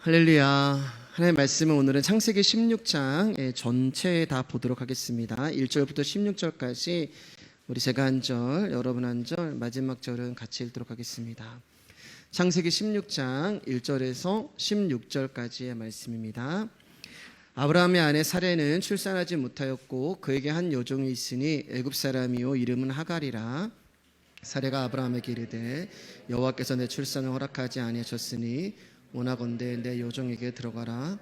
할렐루야. 하나님의 말씀은 오늘은 창세기 16장 전체 다 보도록 하겠습니다. 1절부터 16절까지 우리 제가 한 절, 여러분 한 절, 마지막 절은 같이 읽도록 하겠습니다. 창세기 16장 1절에서 16절까지의 말씀입니다. 아브라함의 아내 사레는 출산하지 못하였고 그에게 한 여종이 있으니 애굽 사람이요 이름은 하갈이라. 사레가 아브라함에게 이르되 여호와께서 내 출산을 허락하지 아니하셨으니 원하건대 내 여종에게 들어가라.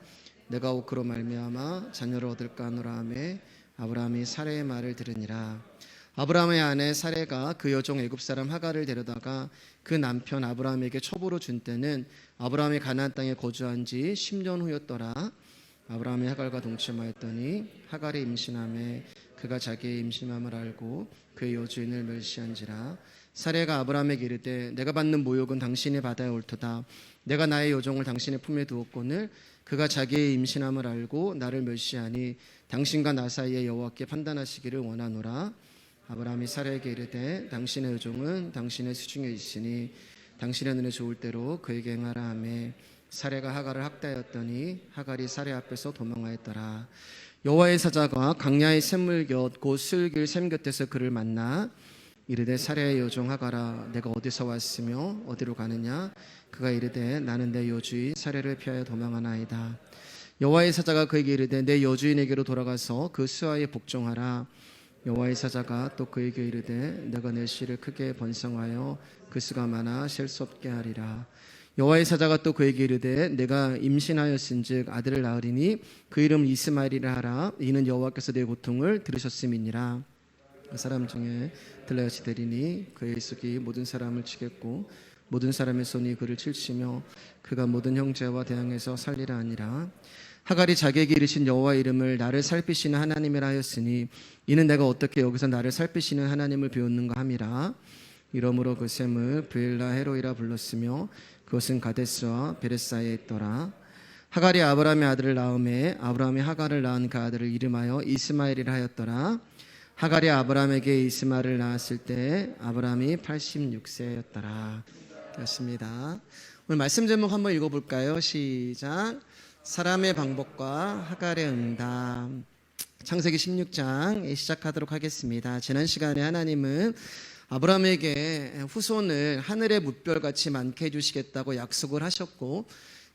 내가 오크로 말미암아 자녀를 얻을까 하노라 하매 아브라함이 사레의 말을 들으니라. 아브라함의 아내 사레가 그 여종 애굽 사람 하갈을 데려다가 그 남편 아브라함에게 첩으로 준 때는 아브라함이 가나안 땅에 거주한 지 10년 후였더라. 아브라함이 하갈과 동침하였더니 하갈이 임신하매 그가 자기의 임신함을 알고 그의 여주인을 멸시한지라. 사레가 아브라함에게 이르되 내가 받는 모욕은 당신이 받아야 옳도다. 내가 나의 여종을 당신의 품에 두었거늘 그가 자기의 임신함을 알고 나를 멸시하니 당신과 나 사이에 여호와께 판단하시기를 원하노라. 아브라함이 사레에게 이르되 당신의 여종은 당신의 수중에 있으니 당신의 눈에 좋을 대로 그에게 행하라 하매 사레가 하갈을 학대하였더니 하갈이 사레 앞에서 도망하였더라. 여호와의 사자가 광야의 샘물 곁 곧 슬길 샘 곁에서 그를 만나 이르되 사레의 여종 하갈아 내가 어디서 왔으며 어디로 가느냐. 그가 이르되 나는 내 여주인 사레를 피하여 도망하나이다. 여호와의 사자가 그에게 이르되 내 여주인에게로 돌아가서 그 수하에 복종하라. 여호와의 사자가 또 그에게 이르되 내가 내 씨를 크게 번성하여 그 수가 많아 셀 수 없게 하리라. 여호와의 사자가 또 그에게 이르되 내가 임신하였은즉 아들을 낳으리니 그 이름 이스마엘이라 하라. 이는 여호와께서 내 고통을 들으셨음이니라. 그 사람 중에 들라야시 되리니 그의 속이 모든 사람을 치겠고 모든 사람의 손이 그를 칠치며 그가 모든 형제와 대항해서 살리라 하니라. 하갈이 자기에게 이르신 여호와의 이름을 나를 살피시는 하나님이라 하였으니 이는 내가 어떻게 여기서 나를 살피시는 하나님을 배웠는가 함이라. 이러므로 그 샘을 브엘라 헤로이라 불렀으며 그것은 가데스와 베레사에 있더라. 하갈이 아브라함의 아들을 낳음에 아브라함이 하갈을 낳은 그 아들을 이름하여 이스마엘이라 하였더라. 하갈이 아브라함에게 이스마엘을 낳았을 때 아브라함이 86세였더라. 그렇습니다. 오늘 말씀 제목 한번 읽어볼까요? 시작. 사람의 방법과 하갈의 응답. 창세기 16장 시작하도록 하겠습니다. 지난 시간에 하나님은 아브라함에게 후손을 하늘의 뭇별같이 많게 해주시겠다고 약속을 하셨고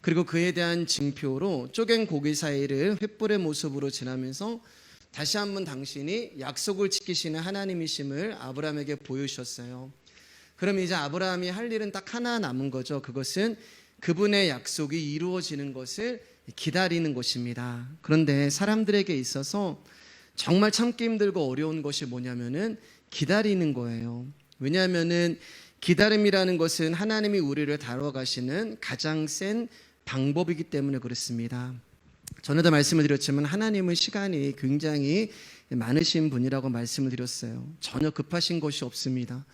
그리고 그에 대한 징표로 쪼갠 고기 사이를 횃불의 모습으로 지나면서 다시 한번 당신이 약속을 지키시는 하나님이심을 아브라함에게 보여주셨어요. 그럼 이제 아브라함이 할 일은 딱 하나 남은 거죠. 그것은 그분의 약속이 이루어지는 것을 기다리는 것입니다. 그런데 사람들에게 있어서 정말 참기 힘들고 어려운 것이 뭐냐면은 기다리는 거예요. 왜냐하면은 기다림이라는 것은 하나님이 우리를 다뤄가시는 가장 센 방법이기 때문에 그렇습니다. 전에도 말씀을 드렸지만 하나님은 시간이 굉장히 많으신 분이라고 말씀을 드렸어요. 전혀 급하신 것이 없습니다.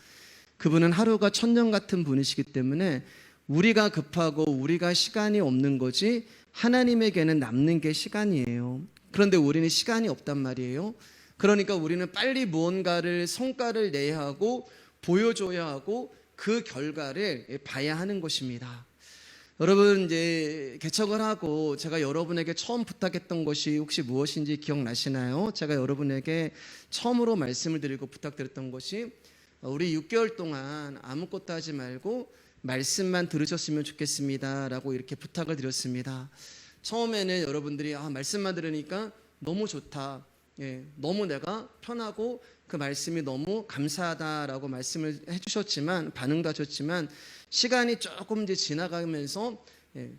그분은 하루가 천년 같은 분이시기 때문에 우리가 급하고 우리가 시간이 없는 거지 하나님에게는 남는 게 시간이에요. 그런데 우리는 시간이 없단 말이에요. 그러니까 우리는 빨리 무언가를 성과를 내야 하고 보여줘야 하고 그 결과를 봐야 하는 것입니다. 여러분 이제 개척을 하고 제가 여러분에게 처음 부탁했던 것이 혹시 무엇인지 기억나시나요? 제가 여러분에게 처음으로 말씀을 드리고 부탁드렸던 것이 우리 6개월 동안 아무것도 하지 말고 말씀만 들으셨으면 좋겠습니다 라고 이렇게 부탁을 드렸습니다. 처음에는 여러분들이 말씀만 들으니까 너무 좋다, 너무 내가 편하고 그 말씀이 너무 감사하다라고 말씀을 해주셨지만 반응도 하셨지만 시간이 조금 이제 지나가면서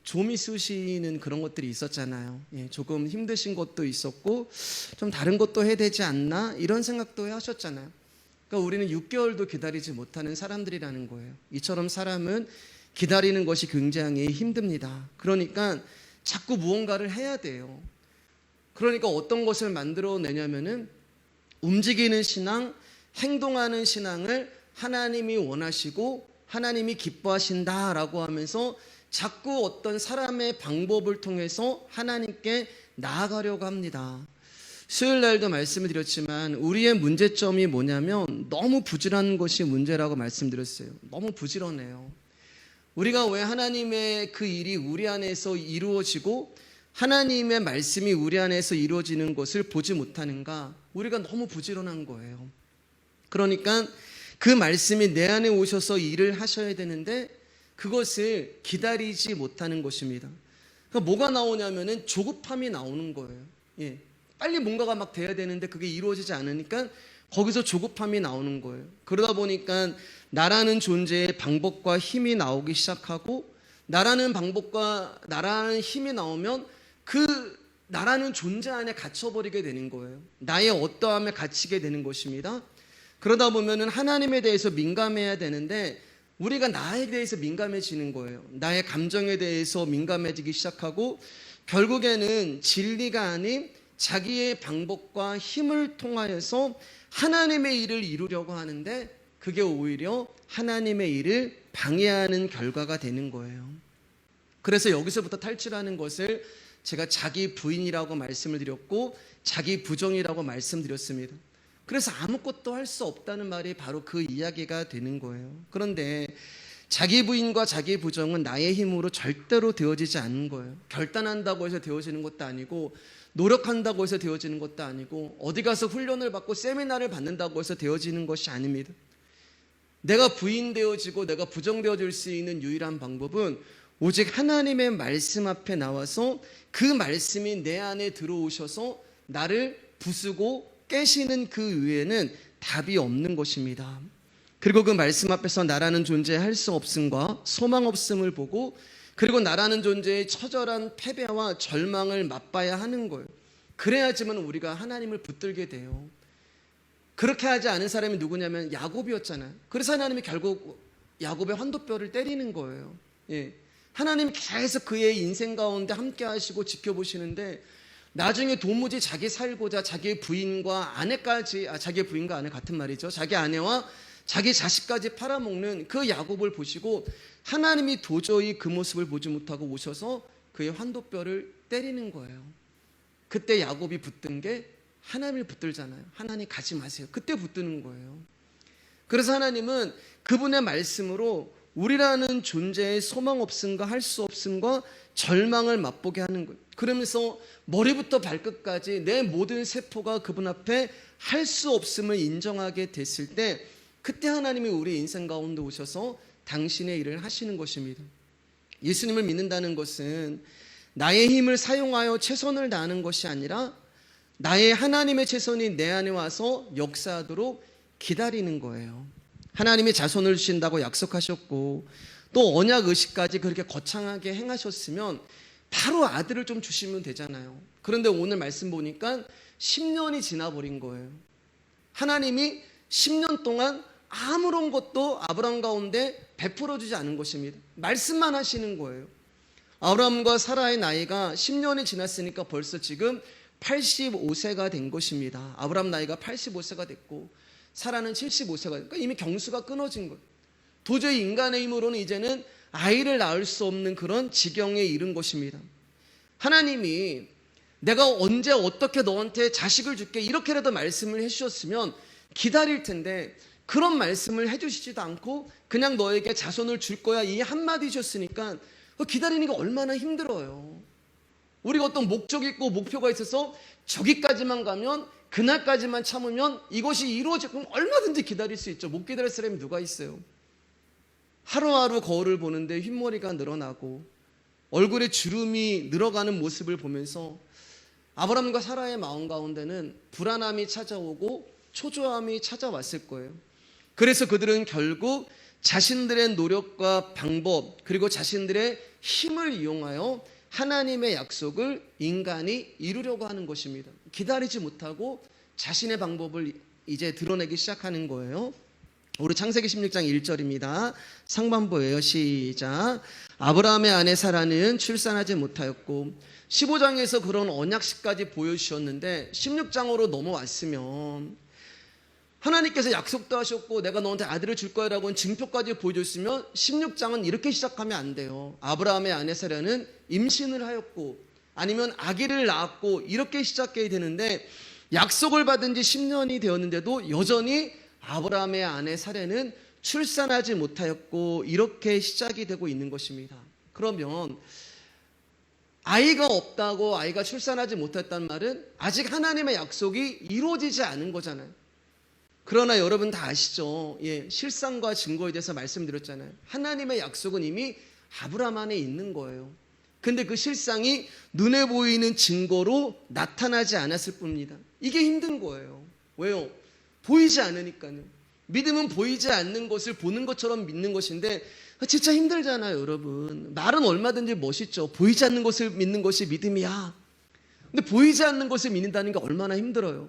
좀이 쑤시는 그런 것들이 있었잖아요. 조금 힘드신 것도 있었고 좀 다른 것도 해야 되지 않나 이런 생각도 하셨잖아요. 그러니까 우리는 6개월도 기다리지 못하는 사람들이라는 거예요. 이처럼 사람은 기다리는 것이 굉장히 힘듭니다. 그러니까 자꾸 무언가를 해야 돼요. 그러니까 어떤 것을 만들어내냐면은 움직이는 신앙, 행동하는 신앙을 하나님이 원하시고 하나님이 기뻐하신다라고 하면서 자꾸 어떤 사람의 방법을 통해서 하나님께 나아가려고 합니다. 수요일 날도 말씀을 드렸지만 우리의 문제점이 뭐냐면 너무 부지런한 것이 문제라고 말씀드렸어요. 너무 부지런해요. 우리가 왜 하나님의 그 일이 우리 안에서 이루어지고 하나님의 말씀이 우리 안에서 이루어지는 것을 보지 못하는가? 우리가 너무 부지런한 거예요. 그러니까 그 말씀이 내 안에 오셔서 일을 하셔야 되는데 그것을 기다리지 못하는 것입니다. 그러니까 뭐가 나오냐면은 조급함이 나오는 거예요. 예. 빨리 뭔가가 막 돼야 되는데 그게 이루어지지 않으니까 거기서 조급함이 나오는 거예요. 그러다 보니까 나라는 존재의 방법과 힘이 나오기 시작하고 나라는 방법과 나라는 힘이 나오면 그 나라는 존재 안에 갇혀버리게 되는 거예요. 나의 어떠함에 갇히게 되는 것입니다. 그러다 보면은 하나님에 대해서 민감해야 되는데 우리가 나에 대해서 민감해지는 거예요. 나의 감정에 대해서 민감해지기 시작하고 결국에는 진리가 아닌 자기의 방법과 힘을 통하여서 하나님의 일을 이루려고 하는데 그게 오히려 하나님의 일을 방해하는 결과가 되는 거예요. 그래서 여기서부터 탈출하는 것을 제가 자기 부인이라고 말씀을 드렸고 자기 부정이라고 말씀드렸습니다. 그래서 아무것도 할 수 없다는 말이 바로 그 이야기가 되는 거예요. 그런데 자기 부인과 자기 부정은 나의 힘으로 절대로 되어지지 않는 거예요. 결단한다고 해서 되어지는 것도 아니고 노력한다고 해서 되어지는 것도 아니고 어디 가서 훈련을 받고 세미나를 받는다고 해서 되어지는 것이 아닙니다. 내가 부인되어지고 내가 부정되어질 수 있는 유일한 방법은 오직 하나님의 말씀 앞에 나와서 그 말씀이 내 안에 들어오셔서 나를 부수고 깨시는 그 외에는 답이 없는 것입니다. 그리고 그 말씀 앞에서 나라는 존재의 할 수 없음과 소망 없음을 보고 그리고 나라는 존재의 처절한 패배와 절망을 맛봐야 하는 거예요. 그래야지만 우리가 하나님을 붙들게 돼요. 그렇게 하지 않은 사람이 누구냐면 야곱이었잖아요. 그래서 하나님이 결국 야곱의 환도뼈를 때리는 거예요. 예. 하나님이 계속 그의 인생 가운데 함께 하시고 지켜보시는데 나중에 도무지 자기 살고자 자기 부인과 아내까지 자기 부인과 아내 같은 말이죠. 자기 아내와 자기 자식까지 팔아먹는 그 야곱을 보시고 하나님이 도저히 그 모습을 보지 못하고 오셔서 그의 환도뼈를 때리는 거예요. 그때 야곱이 붙든 게 하나님을 붙들잖아요. 하나님 가지 마세요. 그때 붙드는 거예요. 그래서 하나님은 그분의 말씀으로 우리라는 존재의 소망 없음과 할 수 없음과 절망을 맛보게 하는 거예요. 그러면서 머리부터 발끝까지 내 모든 세포가 그분 앞에 할 수 없음을 인정하게 됐을 때 그때 하나님이 우리 인생 가운데 오셔서 당신의 일을 하시는 것입니다. 예수님을 믿는다는 것은 나의 힘을 사용하여 최선을 다하는 것이 아니라 나의 하나님의 최선이 내 안에 와서 역사하도록 기다리는 거예요. 하나님이 자손을 주신다고 약속하셨고 또 언약 의식까지 그렇게 거창하게 행하셨으면 바로 아들을 좀 주시면 되잖아요. 그런데 오늘 말씀 보니까 10년이 지나버린 거예요. 하나님이 10년 동안 아무런 것도 아브라함 가운데 베풀어주지 않은 것입니다. 말씀만 하시는 거예요. 아브라함과 사라의 나이가 10년이 지났으니까 벌써 지금 85세가 된 것입니다. 아브라함 나이가 85세가 됐고 사라는 75세가 됐고 이미 경수가 끊어진 거예요. 도저히 인간의 힘으로는 이제는 아이를 낳을 수 없는 그런 지경에 이른 것입니다. 하나님이 내가 언제 어떻게 너한테 자식을 줄게 이렇게라도 말씀을 해주셨으면 기다릴 텐데 그런 말씀을 해주시지도 않고 그냥 너에게 자손을 줄 거야 이 한마디 셨으니까 기다리는 게 얼마나 힘들어요. 우리가 어떤 목적이 있고 목표가 있어서 저기까지만 가면 그날까지만 참으면 이것이 이루어지면 얼마든지 기다릴 수 있죠. 못 기다릴 사람이 누가 있어요. 하루하루 거울을 보는데 흰머리가 늘어나고 얼굴에 주름이 늘어가는 모습을 보면서 아브라함과 사라의 마음 가운데는 불안함이 찾아오고 초조함이 찾아왔을 거예요. 그래서 그들은 결국 자신들의 노력과 방법 그리고 자신들의 힘을 이용하여 하나님의 약속을 인간이 이루려고 하는 것입니다. 기다리지 못하고 자신의 방법을 이제 드러내기 시작하는 거예요. 우리 창세기 16장 1절입니다. 상반부예요. 시작. 아브라함의 아내 사라는 출산하지 못하였고 15장에서 그런 언약식까지 보여주셨는데 16장으로 넘어왔으면 하나님께서 약속도 하셨고 내가 너한테 아들을 줄 거야 라고 증표까지 보여줬으면 16장은 이렇게 시작하면 안 돼요. 아브라함의 아내 사라는 임신을 하였고 아니면 아기를 낳았고 이렇게 시작해야 되는데 약속을 받은 지 10년이 되었는데도 여전히 아브라함의 아내 사라는 출산하지 못하였고 이렇게 시작이 되고 있는 것입니다. 그러면 아이가 없다고 아이가 출산하지 못했단 말은 아직 하나님의 약속이 이루어지지 않은 거잖아요. 그러나 여러분 다 아시죠? 실상과 증거에 대해서 말씀드렸잖아요. 하나님의 약속은 이미 아브라함 안에 있는 거예요. 근데 그 실상이 눈에 보이는 증거로 나타나지 않았을 뿐입니다. 이게 힘든 거예요. 왜요? 보이지 않으니까요. 믿음은 보이지 않는 것을 보는 것처럼 믿는 것인데 진짜 힘들잖아요, 여러분. 말은 얼마든지 멋있죠. 보이지 않는 것을 믿는 것이 믿음이야. 근데 보이지 않는 것을 믿는다는 게 얼마나 힘들어요.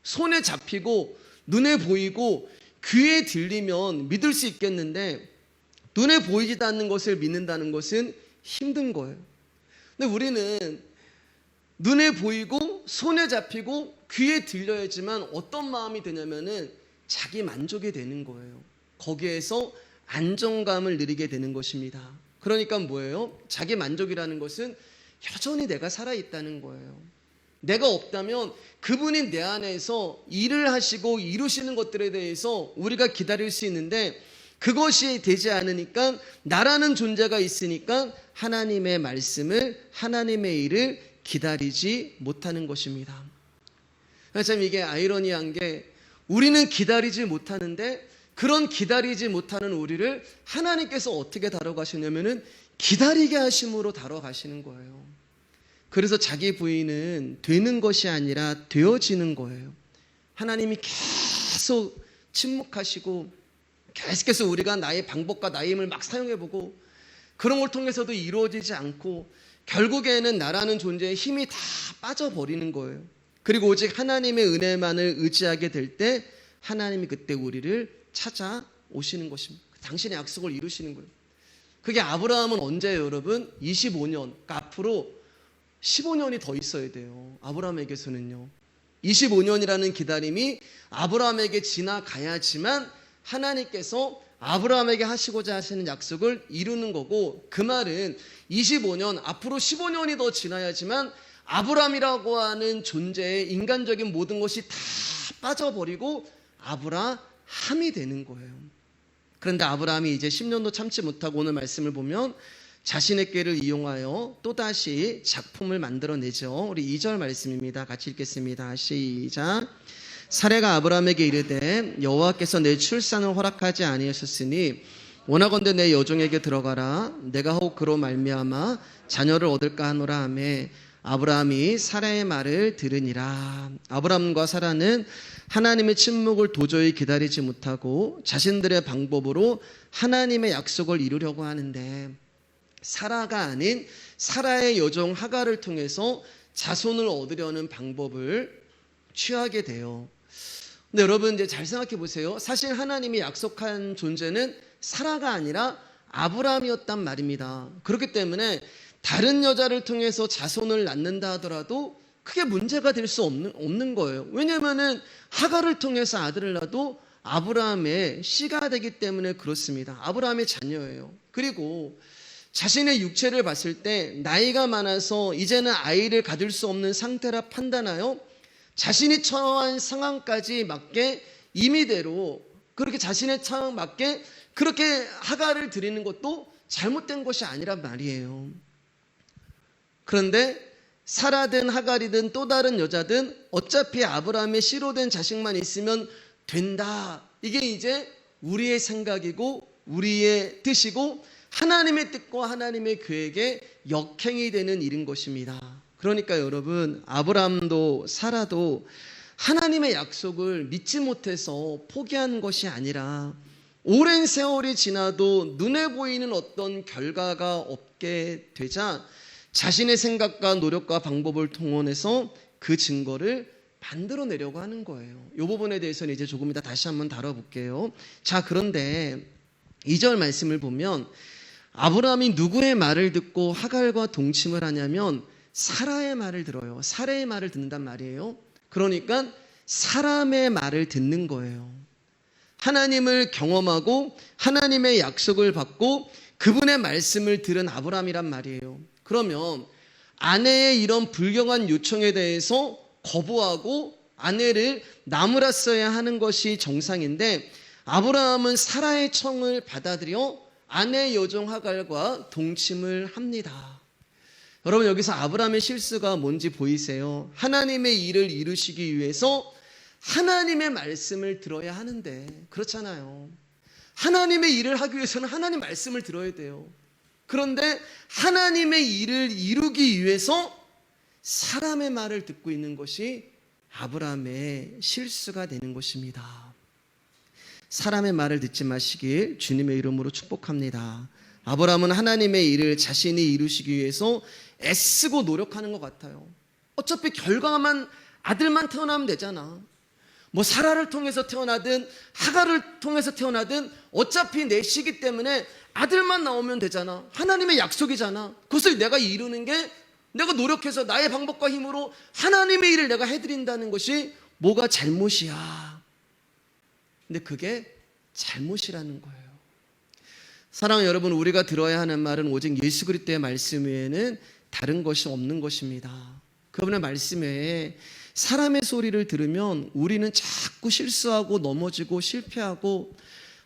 손에 잡히고 눈에 보이고 귀에 들리면 믿을 수 있겠는데 눈에 보이지도 않는 것을 믿는다는 것은 힘든 거예요. 근데 우리는 눈에 보이고 손에 잡히고 귀에 들려야지만 어떤 마음이 되냐면은 자기 만족이 되는 거예요. 거기에서 안정감을 누리게 되는 것입니다. 그러니까 뭐예요? 자기 만족이라는 것은 여전히 내가 살아있다는 거예요. 내가 없다면 그분이 내 안에서 일을 하시고 이루시는 것들에 대해서 우리가 기다릴 수 있는데 그것이 되지 않으니까 나라는 존재가 있으니까 하나님의 말씀을 하나님의 일을 기다리지 못하는 것입니다. 참 이게 아이러니한 게 우리는 기다리지 못하는데 그런 기다리지 못하는 우리를 하나님께서 어떻게 다뤄가시냐면은 기다리게 하심으로 다뤄가시는 거예요. 그래서 자기 부인은 되는 것이 아니라 되어지는 거예요. 하나님이 계속 침묵하시고 계속해서 우리가 나의 방법과 나의 힘을 막 사용해보고 그런 걸 통해서도 이루어지지 않고 결국에는 나라는 존재의 힘이 다 빠져버리는 거예요. 그리고 오직 하나님의 은혜만을 의지하게 될 때 하나님이 그때 우리를 찾아오시는 것입니다. 당신의 약속을 이루시는 거예요. 그게 아브라함은 언제예요, 여러분? 25년. 그러니까 앞으로 15년이 더 있어야 돼요. 아브라함에게서는요. 25년이라는 기다림이 아브라함에게 지나가야지만 하나님께서 아브라함에게 하시고자 하시는 약속을 이루는 거고, 그 말은 25년, 앞으로 15년이 더 지나야지만 아브라함이라고 하는 존재의 인간적인 모든 것이 다 빠져버리고 아브라함이 되는 거예요. 그런데 아브라함이 이제 10년도 참지 못하고 오늘 말씀을 보면 자신의 꾀를 이용하여 또다시 작품을 만들어내죠. 우리 2절 말씀입니다. 같이 읽겠습니다. 시작. 사레가 아브라함에게 이르되 여호와께서 내 출산을 허락하지 아니하셨으니 원하건대 내 여종에게 들어가라. 내가 혹 그로 말미암아 자녀를 얻을까 하노라 하매 아브라함이 사라의 말을 들으니라. 아브라함과 사라는 하나님의 침묵을 도저히 기다리지 못하고 자신들의 방법으로 하나님의 약속을 이루려고 하는데 사라가 아닌 사라의 여종 하갈을 통해서 자손을 얻으려는 방법을 취하게 돼요. 근데 여러분 이제 잘 생각해 보세요. 사실 하나님이 약속한 존재는 사라가 아니라 아브라함이었단 말입니다. 그렇기 때문에 다른 여자를 통해서 자손을 낳는다 하더라도 크게 문제가 될 수 없는 거예요. 왜냐하면 하갈을 통해서 아들을 낳아도 아브라함의 씨가 되기 때문에 그렇습니다. 아브라함의 자녀예요. 그리고 자신의 육체를 봤을 때 나이가 많아서 이제는 아이를 가질 수 없는 상태라 판단하여 자신이 처한 상황까지 맞게 임의대로 그렇게 자신의 상황 맞게 그렇게 하갈을 드리는 것도 잘못된 것이 아니란 말이에요. 그런데 사라든 하갈이든 또 다른 여자든 어차피 아브라함의 씨로 된 자식만 있으면 된다. 이게 이제 우리의 생각이고 우리의 뜻이고 하나님의 뜻과 하나님의 계획에 역행이 되는 일인 것입니다. 그러니까 여러분 아브라함도 사라도 하나님의 약속을 믿지 못해서 포기한 것이 아니라 오랜 세월이 지나도 눈에 보이는 어떤 결과가 없게 되자 자신의 생각과 노력과 방법을 동원해서 그 증거를 만들어내려고 하는 거예요. 이 부분에 대해서는 이제 조금 이따 다시 한번 다뤄볼게요. 자, 그런데 2절 말씀을 보면 아브라함이 누구의 말을 듣고 하갈과 동침을 하냐면 사라의 말을 들어요. 사라의 말을 듣는단 말이에요. 그러니까 사람의 말을 듣는 거예요. 하나님을 경험하고 하나님의 약속을 받고 그분의 말씀을 들은 아브라함이란 말이에요. 그러면 아내의 이런 불경한 요청에 대해서 거부하고 아내를 나무랐어야 하는 것이 정상인데 아브라함은 사라의 청을 받아들여 아내 여종 하갈과 동침을 합니다. 여러분, 여기서 아브라함의 실수가 뭔지 보이세요? 하나님의 일을 이루시기 위해서 하나님의 말씀을 들어야 하는데, 그렇잖아요. 하나님의 일을 하기 위해서는 하나님 말씀을 들어야 돼요. 그런데 하나님의 일을 이루기 위해서 사람의 말을 듣고 있는 것이 아브라함의 실수가 되는 것입니다. 사람의 말을 듣지 마시길 주님의 이름으로 축복합니다. 아브라함은 하나님의 일을 자신이 이루시기 위해서 애쓰고 노력하는 것 같아요. 어차피 결과만, 아들만 태어나면 되잖아. 뭐 사라를 통해서 태어나든 하갈을 통해서 태어나든 어차피 내 시기 때문에 아들만 나오면 되잖아. 하나님의 약속이잖아. 그것을 내가 이루는 게, 내가 노력해서 나의 방법과 힘으로 하나님의 일을 내가 해드린다는 것이 뭐가 잘못이야. 근데 그게 잘못이라는 거예요. 사랑하는 여러분, 우리가 들어야 하는 말은 오직 예수 그리스도의 말씀 외에는 다른 것이 없는 것입니다. 그분의 말씀 외에 사람의 소리를 들으면 우리는 자꾸 실수하고 넘어지고 실패하고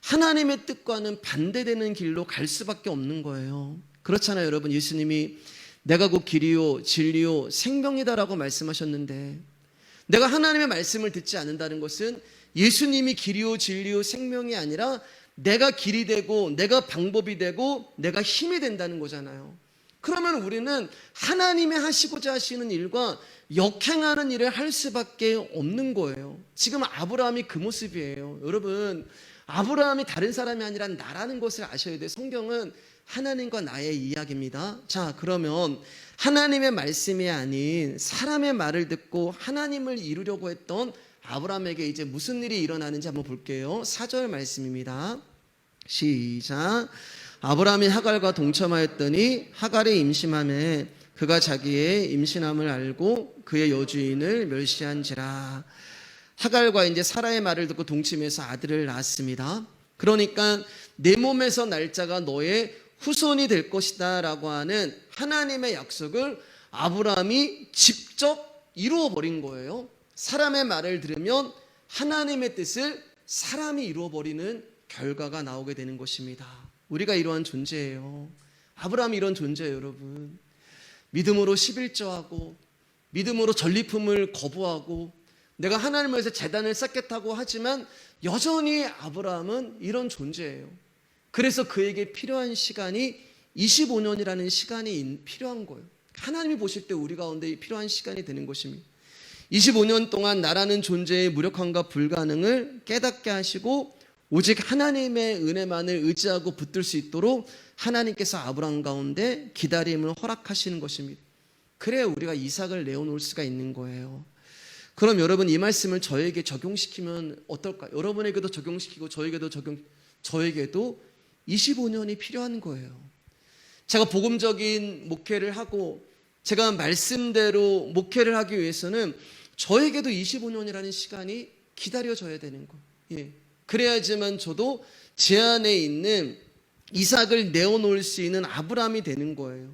하나님의 뜻과는 반대되는 길로 갈 수밖에 없는 거예요. 그렇잖아요, 여러분. 예수님이 내가 곧 길이요 진리요 생명이다라고 말씀하셨는데, 내가 하나님의 말씀을 듣지 않는다는 것은 예수님이 길이요 진리요 생명이 아니라 내가 길이 되고 내가 방법이 되고 내가 힘이 된다는 거잖아요. 그러면 우리는 하나님의 하시고자 하시는 일과 역행하는 일을 할 수밖에 없는 거예요. 지금 아브라함이 그 모습이에요. 여러분, 아브라함이 다른 사람이 아니라 나라는 것을 아셔야 돼요. 성경은 하나님과 나의 이야기입니다. 자, 그러면 하나님의 말씀이 아닌 사람의 말을 듣고 하나님을 이루려고 했던 아브라함에게 이제 무슨 일이 일어나는지 한번 볼게요. 4절 말씀입니다. 시작. 아브라함이 하갈과 동침하였더니 하갈이 임신함에 그가 자기의 임신함을 알고 그의 여주인을 멸시한지라. 하갈과 이제 사라의 말을 듣고 동침해서 아들을 낳았습니다. 그러니까 내 몸에서 날짜가 너의 후손이 될 것이다 라고 하는 하나님의 약속을 아브라함이 직접 이루어 버린 거예요. 사람의 말을 들으면 하나님의 뜻을 사람이 이루어 버리는 결과가 나오게 되는 것입니다. 우리가 이러한 존재예요. 아브라함이 이런 존재예요, 여러분. 믿음으로 11조하고 믿음으로 전리품을 거부하고 내가 하나님을 위해서 제단을 쌓겠다고 하지만 여전히 아브라함은 이런 존재예요. 그래서 그에게 필요한 시간이 25년이라는 시간이 필요한 거예요. 하나님이 보실 때 우리 가운데 필요한 시간이 되는 것입니다. 25년 동안 나라는 존재의 무력함과 불가능을 깨닫게 하시고 오직 하나님의 은혜만을 의지하고 붙들 수 있도록 하나님께서 아브라함 가운데 기다림을 허락하시는 것입니다. 그래야 우리가 이삭을 내어놓을 수가 있는 거예요. 그럼 여러분, 이 말씀을 저에게 적용시키면 어떨까요? 여러분에게도 적용시키고 저에게도 25년이 필요한 거예요. 제가 복음적인 목회를 하고 제가 말씀대로 목회를 하기 위해서는 저에게도 25년이라는 시간이 기다려져야 되는 거예요. 그래야지만 저도 제 안에 있는 이삭을 내어놓을 수 있는 아브라함이 되는 거예요.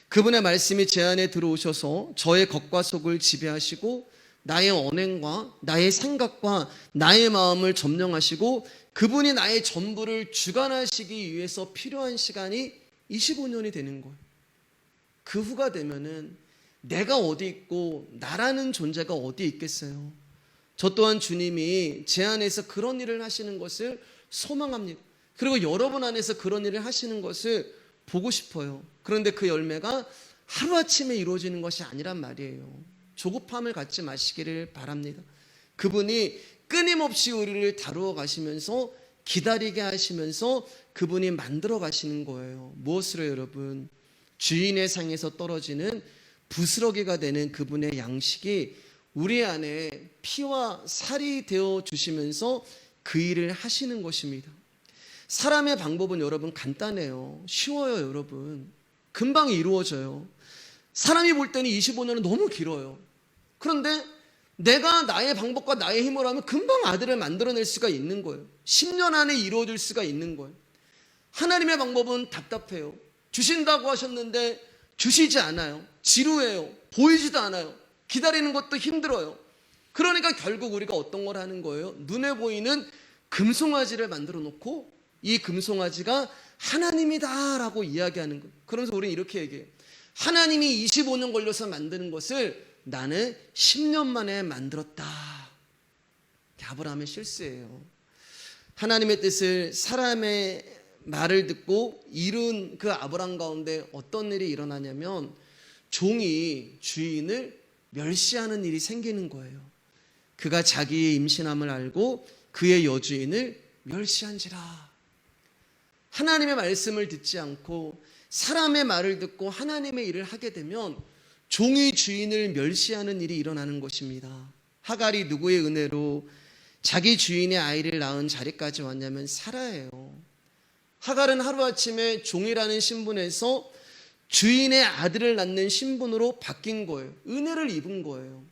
그분의 말씀이 제 안에 들어오셔서 저의 겉과 속을 지배하시고 나의 언행과 나의 생각과 나의 마음을 점령하시고 그분이 나의 전부를 주관하시기 위해서 필요한 시간이 25년이 되는 거예요. 그 후가 되면은 내가 어디 있고 나라는 존재가 어디 있겠어요. 저 또한 주님이 제 안에서 그런 일을 하시는 것을 소망합니다. 그리고 여러분 안에서 그런 일을 하시는 것을 보고 싶어요. 그런데 그 열매가 하루아침에 이루어지는 것이 아니란 말이에요. 조급함을 갖지 마시기를 바랍니다. 그분이 끊임없이 우리를 다루어 가시면서 기다리게 하시면서 그분이 만들어 가시는 거예요. 무엇으로 여러분? 주인의 상에서 떨어지는 부스러기가 되는 그분의 양식이 우리 안에 피와 살이 되어 주시면서 그 일을 하시는 것입니다. 사람의 방법은 여러분 간단해요. 쉬워요, 여러분. 금방 이루어져요. 사람이 볼 때는 25년은 너무 길어요. 그런데 내가 나의 방법과 나의 힘으로 하면 금방 아들을 만들어낼 수가 있는 거예요. 10년 안에 이루어질 수가 있는 거예요. 하나님의 방법은 답답해요. 주신다고 하셨는데 주시지 않아요. 지루해요. 보이지도 않아요. 기다리는 것도 힘들어요. 그러니까 결국 우리가 어떤 걸 하는 거예요? 눈에 보이는 금송아지를 만들어 놓고 이 금송아지가 하나님이다라고 이야기하는 거예요. 그러면서 우리는 이렇게 얘기해요. 하나님이 25년 걸려서 만드는 것을 나는 10년 만에 만들었다. 아브라함의 실수예요. 하나님의 뜻을 사람의 말을 듣고 이룬 그 아브라함 가운데 어떤 일이 일어나냐면 종이 주인을 멸시하는 일이 생기는 거예요. 그가 자기의 임신함을 알고 그의 여주인을 멸시한지라. 하나님의 말씀을 듣지 않고 사람의 말을 듣고 하나님의 일을 하게 되면 종이 주인을 멸시하는 일이 일어나는 것입니다. 하갈이 누구의 은혜로 자기 주인의 아이를 낳은 자리까지 왔냐면 사라예요. 하갈은 하루아침에 종이라는 신분에서 주인의 아들을 낳는 신분으로 바뀐 거예요. 은혜를 입은 거예요.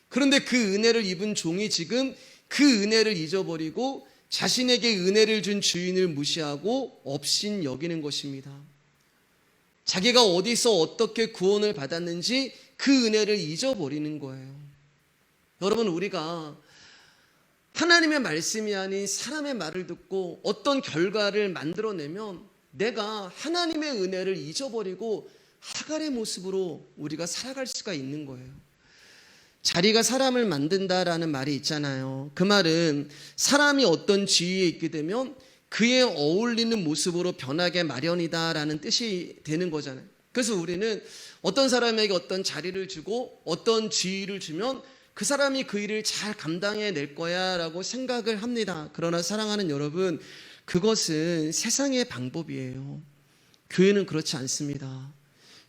그런데 그 은혜를 입은 종이 지금 그 은혜를 잊어버리고 자신에게 은혜를 준 주인을 무시하고 업신 여기는 것입니다. 자기가 어디서 어떻게 구원을 받았는지 그 은혜를 잊어버리는 거예요. 여러분, 우리가 하나님의 말씀이 아닌 사람의 말을 듣고 어떤 결과를 만들어내면 내가 하나님의 은혜를 잊어버리고 하갈의 모습으로 우리가 살아갈 수가 있는 거예요. 자리가 사람을 만든다라는 말이 있잖아요. 그 말은 사람이 어떤 지위에 있게 되면 그에 어울리는 모습으로 변하게 마련이다라는 뜻이 되는 거잖아요. 그래서 우리는 어떤 사람에게 어떤 자리를 주고 어떤 지위를 주면 그 사람이 그 일을 잘 감당해낼 거야 라고 생각을 합니다. 그러나 사랑하는 여러분, 그것은 세상의 방법이에요. 교회는 그렇지 않습니다.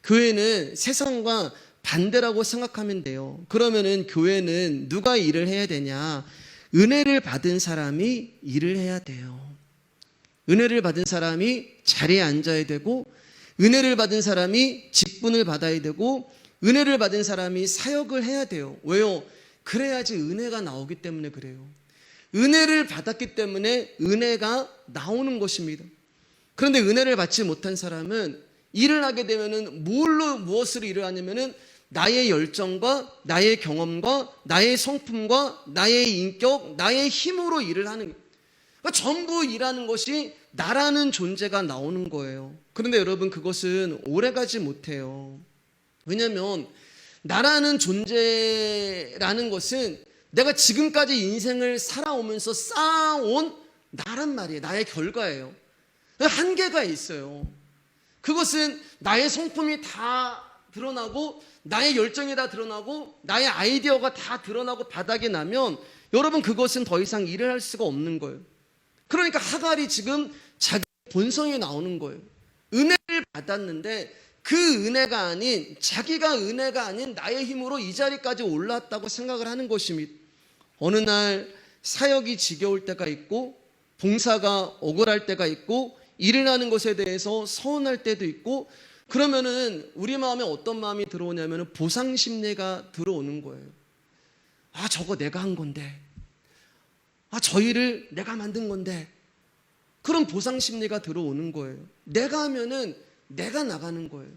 교회는 세상과 반대라고 생각하면 돼요. 그러면은 교회는 누가 일을 해야 되냐? 은혜를 받은 사람이 일을 해야 돼요. 은혜를 받은 사람이 자리에 앉아야 되고, 은혜를 받은 사람이 직분을 받아야 되고, 은혜를 받은 사람이 사역을 해야 돼요. 왜요? 그래야지 은혜가 나오기 때문에 그래요. 은혜를 받았기 때문에 은혜가 나오는 것입니다. 그런데 은혜를 받지 못한 사람은 일을 하게 되면은 무엇으로 일을 하냐면은 나의 열정과 나의 경험과 나의 성품과 나의 인격, 나의 힘으로 일을 하는 거예요. 그러니까 전부 일하는 것이 나라는 존재가 나오는 거예요. 그런데 여러분, 그것은 오래가지 못해요. 왜냐하면 나라는 존재라는 것은 내가 지금까지 인생을 살아오면서 쌓아온 나란 말이에요. 나의 결과예요. 한계가 있어요. 그것은 나의 성품이 다 드러나고 나의 열정이 다 드러나고 나의 아이디어가 다 드러나고 바닥이 나면 여러분, 그것은 더 이상 일을 할 수가 없는 거예요. 그러니까 하갈이 지금 자기 본성이 나오는 거예요. 은혜를 받았는데 그 은혜가 아닌, 자기가 은혜가 아닌 나의 힘으로 이 자리까지 올라왔다고 생각을 하는 것입니다. 어느 날 사역이 지겨울 때가 있고 봉사가 억울할 때가 있고 일을 하는 것에 대해서 서운할 때도 있고, 그러면은 우리 마음에 어떤 마음이 들어오냐면은 보상 심리가 들어오는 거예요. 아, 저거 내가 한 건데, 아, 저 일을 내가 만든 건데, 그런 보상 심리가 들어오는 거예요. 내가 하면은 내가 나가는 거예요.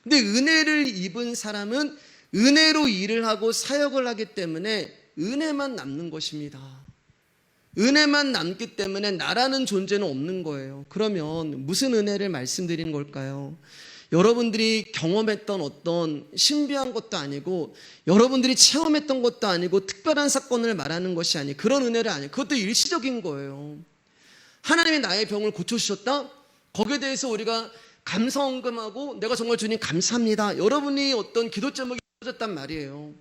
근데 은혜를 입은 사람은 은혜로 일을 하고 사역을 하기 때문에 은혜만 남는 것입니다. 은혜만 남기 때문에 나라는 존재는 없는 거예요. 그러면 무슨 은혜를 말씀드리는 걸까요? 여러분들이 경험했던 어떤 신비한 것도 아니고 여러분들이 체험했던 것도 아니고 특별한 사건을 말하는 것이 아니에요. 그런 은혜를 아니에요. 그것도 일시적인 거예요. 하나님이 나의 병을 고쳐주셨다? 거기에 대해서 우리가 감사언금하고 내가 정말 주님 감사합니다. 여러분이 어떤 기도 제목이 이루어졌단 말이에요.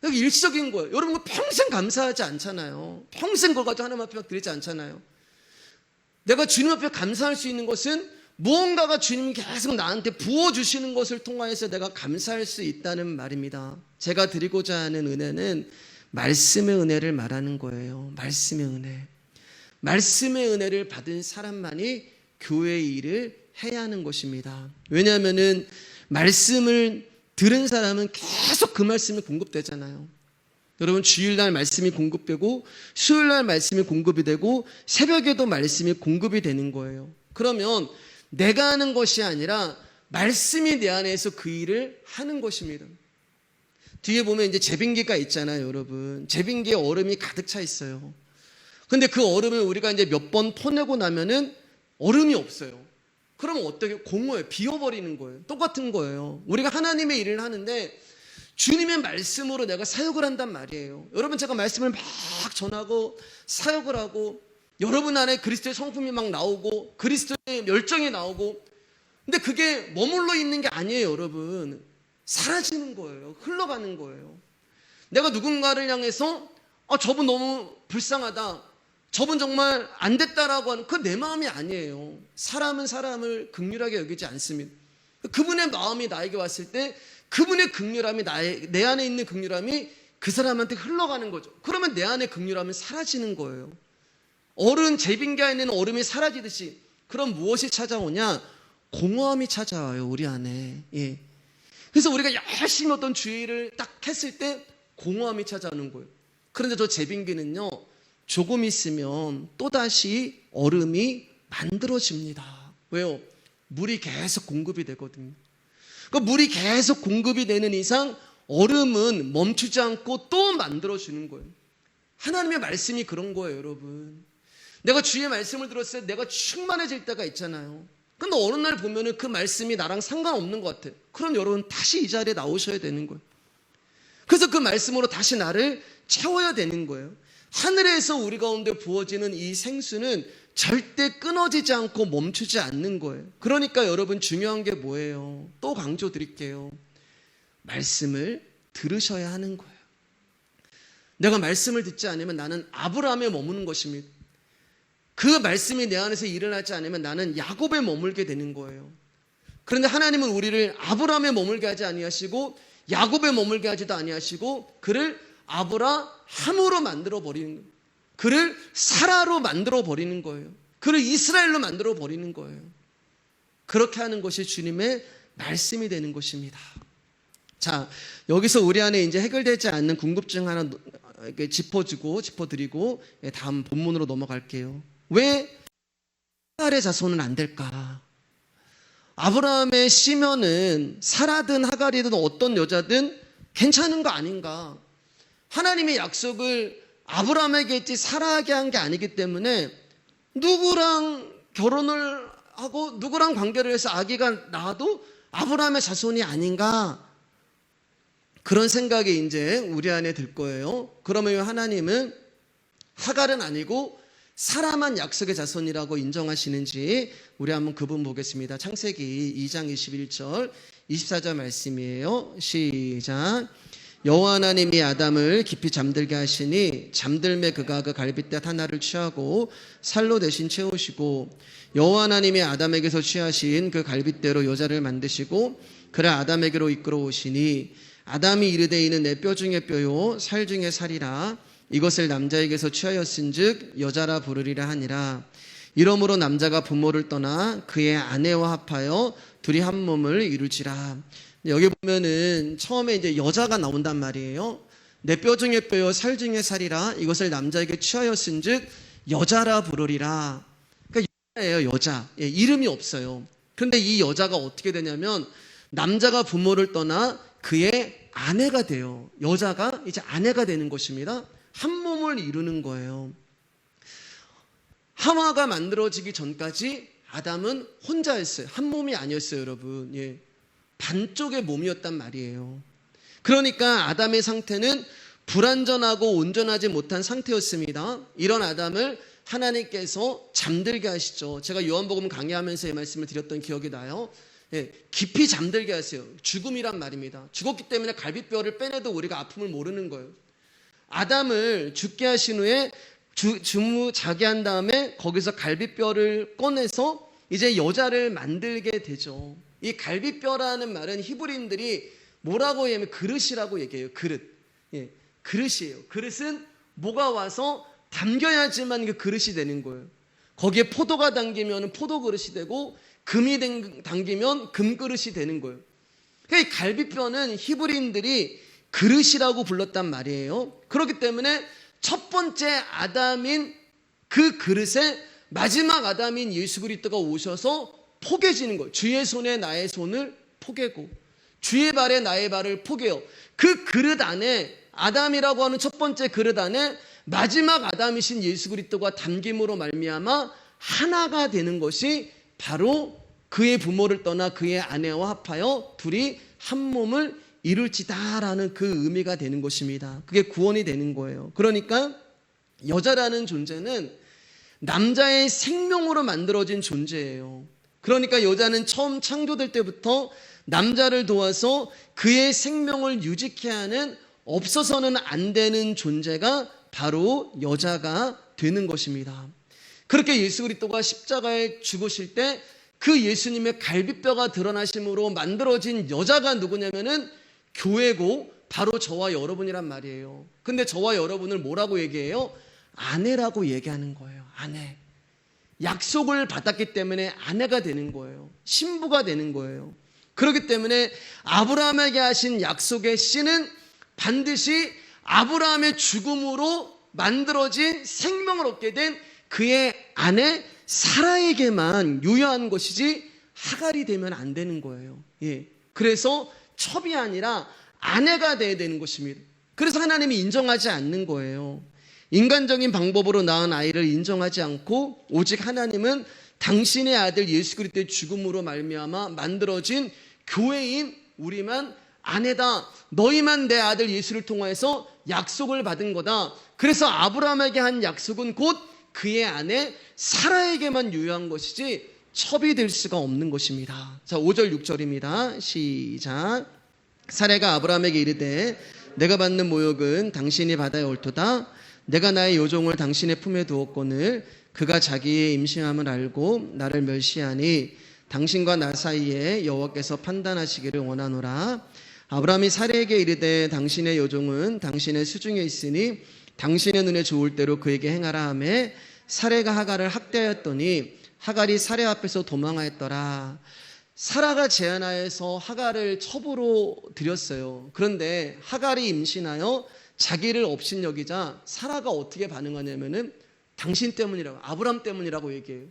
여기 일시적인 거예요. 여러분 평생 감사하지 않잖아요. 평생 그걸 가지고 하나님 앞에 드리지 않잖아요. 내가 주님 앞에 감사할 수 있는 것은 무언가가 주님이 계속 나한테 부어주시는 것을 통하여서 내가 감사할 수 있다는 말입니다. 제가 드리고자 하는 은혜는 말씀의 은혜를 말하는 거예요. 말씀의 은혜. 말씀의 은혜를 받은 사람만이 교회의 일을 해야 하는 것입니다. 왜냐하면은 말씀을 들은 사람은 계속 그 말씀이 공급되잖아요. 여러분, 주일날 말씀이 공급되고 수요일날 말씀이 공급이 되고 새벽에도 말씀이 공급이 되는 거예요. 그러면 내가 하는 것이 아니라 말씀이 내 안에서 그 일을 하는 것입니다. 뒤에 보면 이제 제빙기가 있잖아요, 여러분. 제빙기에 얼음이 가득 차 있어요. 근데 그 얼음을 우리가 이제 몇 번 퍼내고 나면은 얼음이 없어요. 그러면 어떻게? 공허해요. 비워버리는 거예요. 똑같은 거예요. 우리가 하나님의 일을 하는데 주님의 말씀으로 내가 사역을 한단 말이에요. 여러분, 제가 말씀을 막 전하고 사역을 하고 여러분 안에 그리스도의 성품이 막 나오고 그리스도의 열정이 나오고, 근데 그게 머물러 있는 게 아니에요. 여러분, 사라지는 거예요. 흘러가는 거예요. 내가 누군가를 향해서 저분 너무 불쌍하다, 저분 정말 안 됐다라고 하는 그 내 마음이 아니에요. 사람은 사람을 긍휼하게 여기지 않습니다. 그분의 마음이 나에게 왔을 때 그분의 긍휼함이 내 안에 있는 긍휼함이 그 사람한테 흘러가는 거죠. 그러면 내 안에 긍휼함은 사라지는 거예요. 얼음, 제빙기에 있는 얼음이 사라지듯이. 그럼 무엇이 찾아오냐? 공허함이 찾아와요, 우리 안에. 예. 그래서 우리가 열심히 어떤 주의를 딱 했을 때 공허함이 찾아오는 거예요. 그런데 저 제빙기는요, 조금 있으면 또다시 얼음이 만들어집니다. 왜요? 물이 계속 공급이 되거든요. 그 물이 계속 공급이 되는 이상 얼음은 멈추지 않고 또 만들어주는 거예요. 하나님의 말씀이 그런 거예요, 여러분. 내가 주의 말씀을 들었을 때 내가 충만해질 때가 있잖아요. 근데 어느 날 보면은 그 말씀이 나랑 상관없는 것 같아요. 그럼 여러분 다시 이 자리에 나오셔야 되는 거예요. 그래서 그 말씀으로 다시 나를 채워야 되는 거예요. 하늘에서 우리 가운데 부어지는 이 생수는 절대 끊어지지 않고 멈추지 않는 거예요. 그러니까 여러분, 중요한 게 뭐예요? 또 강조 드릴게요. 말씀을 들으셔야 하는 거예요. 내가 말씀을 듣지 않으면 나는 아브라함에 머무는 것입니다. 그 말씀이 내 안에서 일어나지 않으면 나는 야곱에 머물게 되는 거예요. 그런데 하나님은 우리를 아브라함에 머물게 하지 아니하시고 야곱에 머물게 하지도 아니하시고 그를 아브라함으로 만들어 버리는 거예요. 그를 사라로 만들어 버리는 거예요. 그를 이스라엘로 만들어 버리는 거예요. 그렇게 하는 것이 주님의 말씀이 되는 것입니다. 자, 여기서 우리 안에 이제 해결되지 않는 궁금증 하나 짚어드리고 다음 본문으로 넘어갈게요. 왜 하갈의 자손은 안 될까? 아브라함의 시면은 사라든 하갈이든 어떤 여자든 괜찮은 거 아닌가? 하나님의 약속을 아브라함에게 했지 사라에게 한 게 아니기 때문에 누구랑 결혼을 하고 누구랑 관계를 해서 아기가 낳아도 아브라함의 자손이 아닌가? 그런 생각이 이제 우리 안에 들 거예요. 그러면 하나님은 하갈은 아니고 사라만 약속의 자손이라고 인정하시는지 우리 한번 그분 보겠습니다. 창세기 2장 21절 24절 말씀이에요. 시작. 여호와 하나님이 아담을 깊이 잠들게 하시니 잠들매 그가 그 갈빗대 하나를 취하고 살로 대신 채우시고 여호와 하나님이 아담에게서 취하신 그 갈빗대로 여자를 만드시고 그를 아담에게로 이끌어 오시니 아담이 이르되 이는 내 뼈 중에 뼈요 살 중에 살이라 이것을 남자에게서 취하였은즉 여자라 부르리라 하니라. 이러므로 남자가 부모를 떠나 그의 아내와 합하여 둘이 한 몸을 이루지라. 여기 보면은 처음에 이제 여자가 나온단 말이에요. 내 뼈 중에 뼈요 살 중에 살이라 이것을 남자에게 취하였은즉 여자라 부르리라. 그러니까 여자예요, 여자. 예, 이름이 없어요. 그런데 이 여자가 어떻게 되냐면 남자가 부모를 떠나 그의 아내가 돼요. 여자가 이제 아내가 되는 것입니다. 한 몸을 이루는 거예요. 하와가 만들어지기 전까지 아담은 혼자였어요. 한 몸이 아니었어요, 여러분. 예. 반쪽의 몸이었단 말이에요. 그러니까 아담의 상태는 불완전하고 온전하지 못한 상태였습니다. 이런 아담을 하나님께서 잠들게 하시죠. 제가 요한복음 강의하면서 이 말씀을 드렸던 기억이 나요. 예, 깊이 잠들게 하세요. 죽음이란 말입니다. 죽었기 때문에 갈비뼈를 빼내도 우리가 아픔을 모르는 거예요. 아담을 죽게 하신 후에 주무자기한 다음에 거기서 갈비뼈를 꺼내서 이제 여자를 만들게 되죠. 이 갈비뼈라는 말은 히브리인들이 뭐라고 얘기하면 그릇이라고 얘기해요. 그릇. 예, 그릇이에요. 그릇은 뭐가 와서 담겨야지만 그 그릇이 되는 거예요. 거기에 포도가 담기면 포도 그릇이 되고 금이 담기면 금 그릇이 되는 거예요. 그러니까 이 갈비뼈는 히브리인들이 그릇이라고 불렀단 말이에요. 그렇기 때문에 첫 번째 아담인 그 그릇에 마지막 아담인 예수 그리스도가 오셔서 포개지는 거예요. 주의 손에 나의 손을 포개고 주의 발에 나의 발을 포개요. 그 그릇 안에 아담이라고 하는 첫 번째 그릇 안에 마지막 아담이신 예수 그리스도가 담김으로 말미암아 하나가 되는 것이 바로 그의 부모를 떠나 그의 아내와 합하여 둘이 한 몸을 이룰지다라는 그 의미가 되는 것입니다. 그게 구원이 되는 거예요. 그러니까 여자라는 존재는 남자의 생명으로 만들어진 존재예요. 그러니까 여자는 처음 창조될 때부터 남자를 도와서 그의 생명을 유지케 하는, 없어서는 안 되는 존재가 바로 여자가 되는 것입니다. 그렇게 예수 그리스도가 십자가에 죽으실 때 그 예수님의 갈비뼈가 드러나심으로 만들어진 여자가 누구냐면은 교회고 바로 저와 여러분이란 말이에요. 근데 저와 여러분을 뭐라고 얘기해요? 아내라고 얘기하는 거예요. 아내. 약속을 받았기 때문에 아내가 되는 거예요. 신부가 되는 거예요. 그렇기 때문에 아브라함에게 하신 약속의 씨는 반드시 아브라함의 죽음으로 만들어진 생명을 얻게 된 그의 아내 사라에게만 유효한 것이지 하갈이 되면 안 되는 거예요. 예. 그래서 첩이 아니라 아내가 돼야 되는 것입니다. 그래서 하나님이 인정하지 않는 거예요. 인간적인 방법으로 낳은 아이를 인정하지 않고 오직 하나님은 당신의 아들 예수 그리스도의 죽음으로 말미암아 만들어진 교회인 우리만 아내다. 너희만 내 아들 예수를 통하여서 약속을 받은 거다. 그래서 아브라함에게 한 약속은 곧 그의 아내 사라에게만 유효한 것이지 첩이 될 수가 없는 것입니다. 자, 5절 6절입니다. 시작. 사라가 아브라함에게 이르되 내가 받는 모욕은 당신이 받아야 옳도다. 내가 나의 요종을 당신의 품에 두었거늘 그가 자기의 임신함을 알고 나를 멸시하니 당신과 나 사이에 여호와께서 판단하시기를 원하노라. 아브라함이 사라에게 이르되 당신의 요종은 당신의 수중에 있으니 당신의 눈에 좋을 대로 그에게 행하라 하매 사라가 하갈을 학대하였더니 하갈이 사라 앞에서 도망하였더라. 사라가 제안하여서 하갈을 첩으로 들였어요. 그런데 하갈이 임신하여 자기를 업신여기자 사라가 어떻게 반응하냐면은 당신 때문이라고, 아브라함 때문이라고 얘기해요.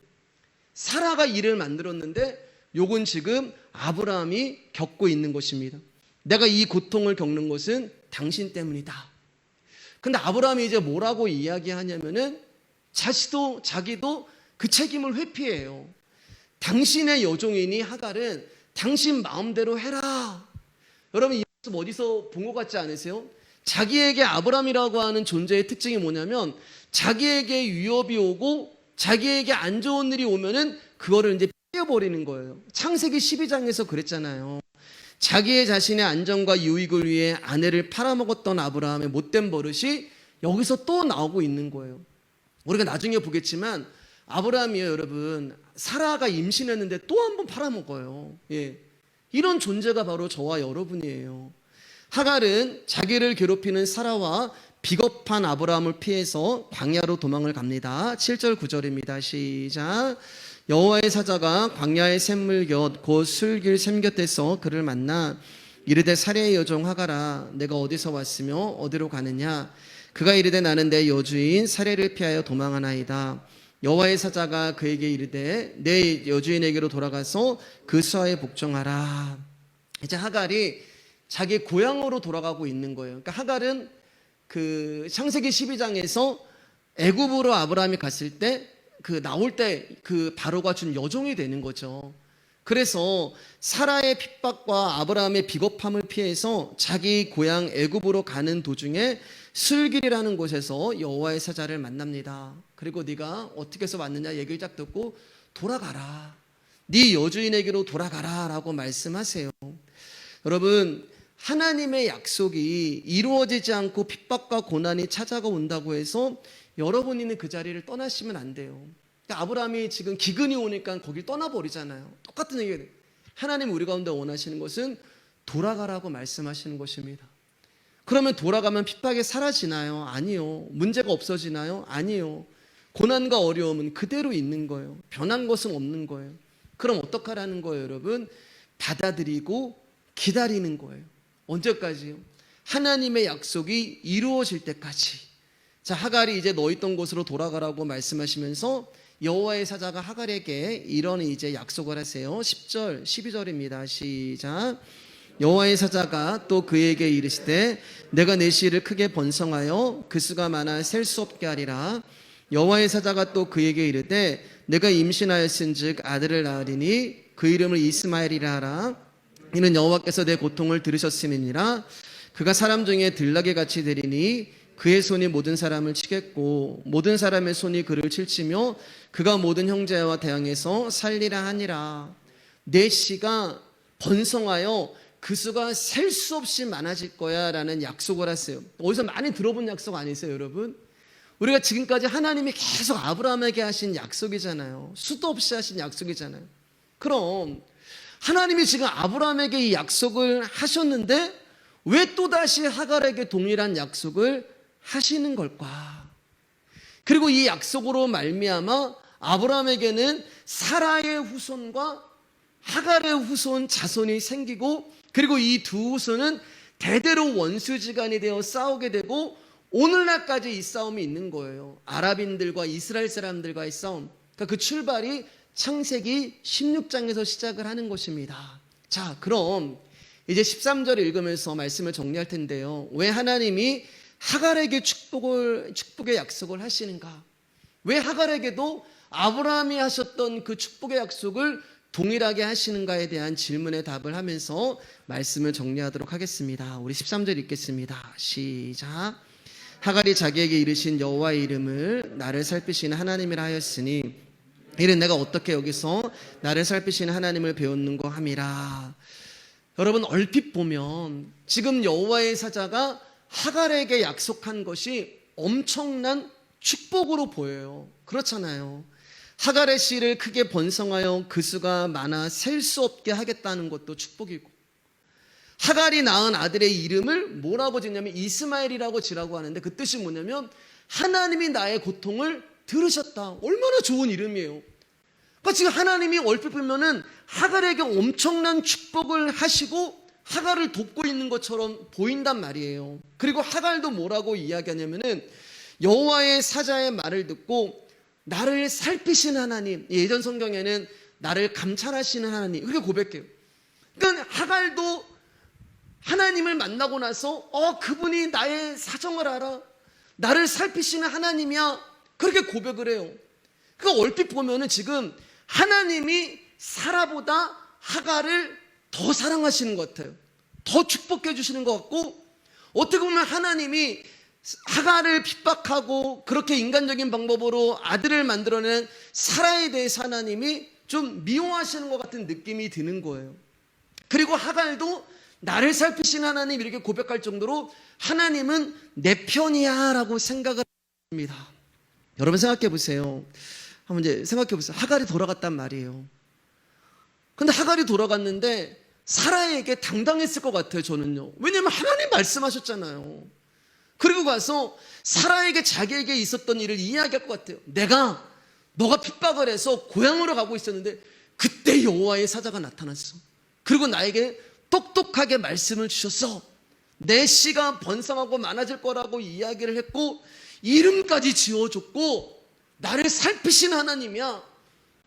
사라가 일을 만들었는데 요건 지금 아브라함이 겪고 있는 것입니다. 내가 이 고통을 겪는 것은 당신 때문이다. 근데 아브라함이 이제 뭐라고 이야기하냐면은 자기도 그 책임을 회피해요. 당신의 여종이니 하갈은 당신 마음대로 해라. 여러분 이 말씀 어디서 본 것 같지 않으세요? 자기에게 아브라함이라고 하는 존재의 특징이 뭐냐면 자기에게 위협이 오고 자기에게 안 좋은 일이 오면은 그거를 이제 피해버리는 거예요. 창세기 12장에서 그랬잖아요. 자기의 자신의 안전과 유익을 위해 아내를 팔아먹었던 아브라함의 못된 버릇이 여기서 또 나오고 있는 거예요. 우리가 나중에 보겠지만 아브라함이요, 여러분, 사라가 임신했는데 또 한 번 팔아먹어요. 예. 이런 존재가 바로 저와 여러분이에요. 하갈은 자기를 괴롭히는 사라와 비겁한 아브라함을 피해서 광야로 도망을 갑니다. 7절 9절입니다. 시작. 여호와의 사자가 광야의 샘물 곁 곧 술길 샘 곁에서 그를 만나 이르되 사라의 여종 하갈아 내가 어디서 왔으며 어디로 가느냐. 그가 이르되 나는 내 여주인 사라를 피하여 도망하나이다. 여호와의 사자가 그에게 이르되 내 여주인에게로 돌아가서 그 수하에 복종하라. 이제 하갈이 자기 고향으로 돌아가고 있는 거예요. 그러니까 하갈은 그 창세기 12장에서 애굽으로 아브라함이 갔을 때 그 나올 때 그 바로가 준 여종이 되는 거죠. 그래서 사라의 핍박과 아브라함의 비겁함을 피해서 자기 고향 애굽으로 가는 도중에 술길이라는 곳에서 여호와의 사자를 만납니다. 그리고 네가 어떻게 해서 왔느냐 얘기를 딱 듣고 돌아가라. 네 여주인에게로 돌아가라 라고 말씀하세요. 여러분 하나님의 약속이 이루어지지 않고 핍박과 고난이 찾아가 온다고 해서 여러분이 그 자리를 떠나시면 안 돼요. 그러니까 아브라함이 지금 기근이 오니까 거길 떠나버리잖아요. 똑같은 얘기예요. 하나님 우리 가운데 원하시는 것은 돌아가라고 말씀하시는 것입니다. 그러면 돌아가면 핍박이 사라지나요? 아니요. 문제가 없어지나요? 아니요. 고난과 어려움은 그대로 있는 거예요. 변한 것은 없는 거예요. 그럼 어떡하라는 거예요, 여러분? 받아들이고 기다리는 거예요. 언제까지요? 하나님의 약속이 이루어질 때까지. 자, 하갈이 이제 너 있던 곳으로 돌아가라고 말씀하시면서 여호와의 사자가 하갈에게 이런 이제 약속을 하세요. 10절, 12절입니다. 시작. 여호와의 사자가 또 그에게 이르시되 내가 내 씨를 크게 번성하여 그 수가 많아 셀 수 없게 하리라. 여호와의 사자가 또 그에게 이르되 내가 임신하였은즉 아들을 낳으리니 그 이름을 이스마엘이라 하라. 이는 여호와께서 내 고통을 들으셨음이니라. 그가 사람 중에 들나귀 같이 되리니 그의 손이 모든 사람을 치겠고 모든 사람의 손이 그를 칠치며 그가 모든 형제와 대항해서 살리라 하니라. 내 씨가 번성하여 그 수가 셀 수 없이 많아질 거야 라는 약속을 하세요. 어디서 많이 들어본 약속 아니세요, 여러분? 우리가 지금까지 하나님이 계속 아브라함에게 하신 약속이잖아요. 수도 없이 하신 약속이잖아요. 그럼 하나님이 지금 아브라함에게 이 약속을 하셨는데 왜 또다시 하갈에게 동일한 약속을 하시는 걸까? 그리고 이 약속으로 말미암아 아브라함에게는 사라의 후손과 하갈의 후손 자손이 생기고 그리고 이 두 후손은 대대로 원수지간이 되어 싸우게 되고 오늘날까지 이 싸움이 있는 거예요. 아랍인들과 이스라엘 사람들과의 싸움. 그러니까 그 출발이 창세기 16장에서 시작을 하는 것입니다. 자, 그럼 이제 13절 읽으면서 말씀을 정리할 텐데요. 왜 하나님이 하갈에게 축복의 약속을 하시는가? 왜 하갈에게도 아브라함이 하셨던 그 축복의 약속을 동일하게 하시는가에 대한 질문에 답을 하면서 말씀을 정리하도록 하겠습니다. 우리 13절 읽겠습니다. 시작. 하갈이 자기에게 이르신 여호와의 이름을 나를 살피시는 하나님이라 하였으니 이는 내가 어떻게 여기서 나를 살피시는 하나님을 배웠는고 함이라. 여러분, 얼핏 보면 지금 여호와의 사자가 하갈에게 약속한 것이 엄청난 축복으로 보여요. 그렇잖아요. 하갈의 씨를 크게 번성하여 그 수가 많아 셀 수 없게 하겠다는 것도 축복이고, 하갈이 낳은 아들의 이름을 뭐라고 짓냐면 이스마엘이라고 지라고 하는데 그 뜻이 뭐냐면 하나님이 나의 고통을 들으셨다. 얼마나 좋은 이름이에요. 그러니까 지금 하나님이 얼핏 보면은 하갈에게 엄청난 축복을 하시고 하갈을 돕고 있는 것처럼 보인단 말이에요. 그리고 하갈도 뭐라고 이야기하냐면은 여호와의 사자의 말을 듣고 나를 살피신 하나님, 예전 성경에는 나를 감찰하시는 하나님, 이렇게 고백해요. 그러니까 하갈도 하나님을 만나고 나서 그분이 나의 사정을 알아, 나를 살피시는 하나님이야, 그렇게 고백을 해요. 그러니까 얼핏 보면은 지금 하나님이 사라보다 하갈을 더 사랑하시는 것 같아요. 더 축복해 주시는 것 같고, 어떻게 보면 하나님이 하갈을 핍박하고 그렇게 인간적인 방법으로 아들을 만들어낸 사라에 대해서 하나님이 좀 미워하시는 것 같은 느낌이 드는 거예요. 그리고 하갈도 나를 살피신 하나님 이렇게 고백할 정도로 하나님은 내 편이야 라고 생각을 합니다. 여러분 생각해 보세요. 한번 이제 생각해 보세요. 하갈이 돌아갔단 말이에요. 근데 하갈이 돌아갔는데 사라에게 당당했을 것 같아요, 저는요. 왜냐면 하나님 말씀하셨잖아요. 그리고 가서 사라에게 자기에게 있었던 일을 이야기할 것 같아요. 너가 핍박을 해서 고향으로 가고 있었는데 그때 여호와의 사자가 나타났어. 그리고 나에게 똑똑하게 말씀을 주셨어. 내 씨가 번성하고 많아질 거라고 이야기를 했고 이름까지 지어줬고 나를 살피신 하나님이야.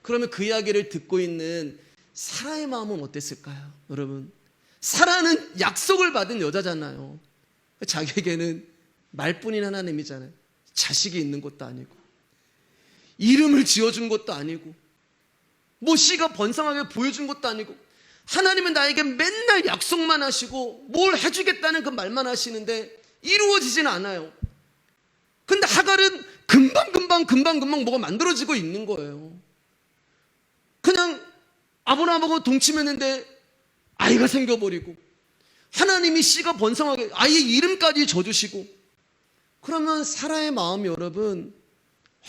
그러면 그 이야기를 듣고 있는 사라의 마음은 어땠을까요? 여러분, 사라는 약속을 받은 여자잖아요. 자기에게는 말뿐인 하나님이잖아요. 자식이 있는 것도 아니고 이름을 지어준 것도 아니고 뭐 씨가 번성하게 보여준 것도 아니고 하나님은 나에게 맨날 약속만 하시고 뭘 해주겠다는 그 말만 하시는데 이루어지진 않아요. 근데 하갈은 금방 뭐가 만들어지고 있는 거예요. 그냥 아브라함하고 동침했는데 아이가 생겨버리고 하나님이 씨가 번성하게 아이의 이름까지 져주시고, 그러면 사라의 마음이 여러분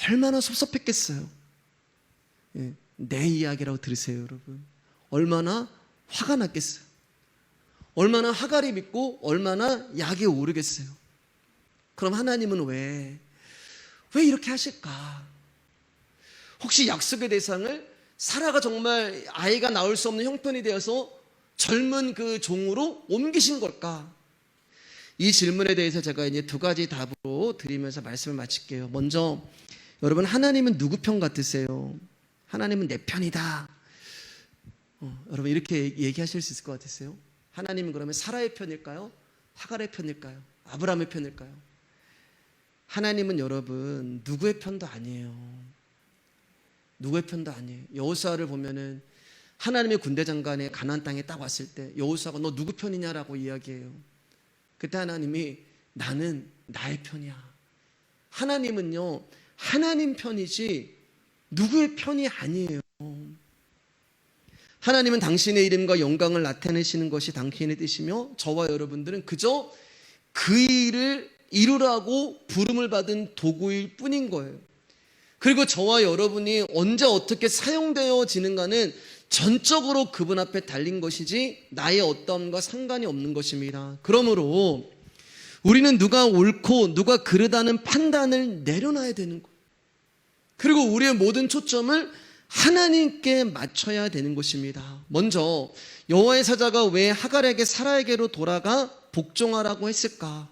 얼마나 섭섭했겠어요. 예, 내 이야기라고 들으세요, 여러분. 얼마나 화가 났겠어요. 얼마나 하갈이 믿고 얼마나 약이 오르겠어요. 그럼 하나님은 왜 이렇게 하실까? 혹시 약속의 대상을 사라가 정말 아이가 낳을 수 없는 형편이 되어서 젊은 그 종으로 옮기신 걸까? 이 질문에 대해서 제가 이제 두 가지 답으로 드리면서 말씀을 마칠게요. 먼저, 여러분, 하나님은 누구 편 같으세요? 하나님은 내 편이다. 여러분, 이렇게 얘기하실 수 있을 것 같으세요? 하나님은 그러면 사라의 편일까요? 하갈의 편일까요? 아브라함의 편일까요? 하나님은 여러분 누구의 편도 아니에요. 누구의 편도 아니에요. 여호수아를 보면은 하나님의 군대 장관이 가나안 땅에 딱 왔을 때 여호수아가 너 누구 편이냐라고 이야기해요. 그때 하나님이 나는 나의 편이야. 하나님은요 하나님 편이지 누구의 편이 아니에요. 하나님은 당신의 이름과 영광을 나타내시는 것이 당신의 뜻이며 저와 여러분들은 그저 그 일을 이루라고 부름을 받은 도구일 뿐인 거예요. 그리고 저와 여러분이 언제 어떻게 사용되어지는가는 전적으로 그분 앞에 달린 것이지 나의 어떠함과 상관이 없는 것입니다. 그러므로 우리는 누가 옳고 누가 그르다는 판단을 내려놔야 되는 거예요. 그리고 우리의 모든 초점을 하나님께 맞춰야 되는 것입니다. 먼저 여호와의 사자가 왜 하갈에게 사라에게로 돌아가 복종하라고 했을까?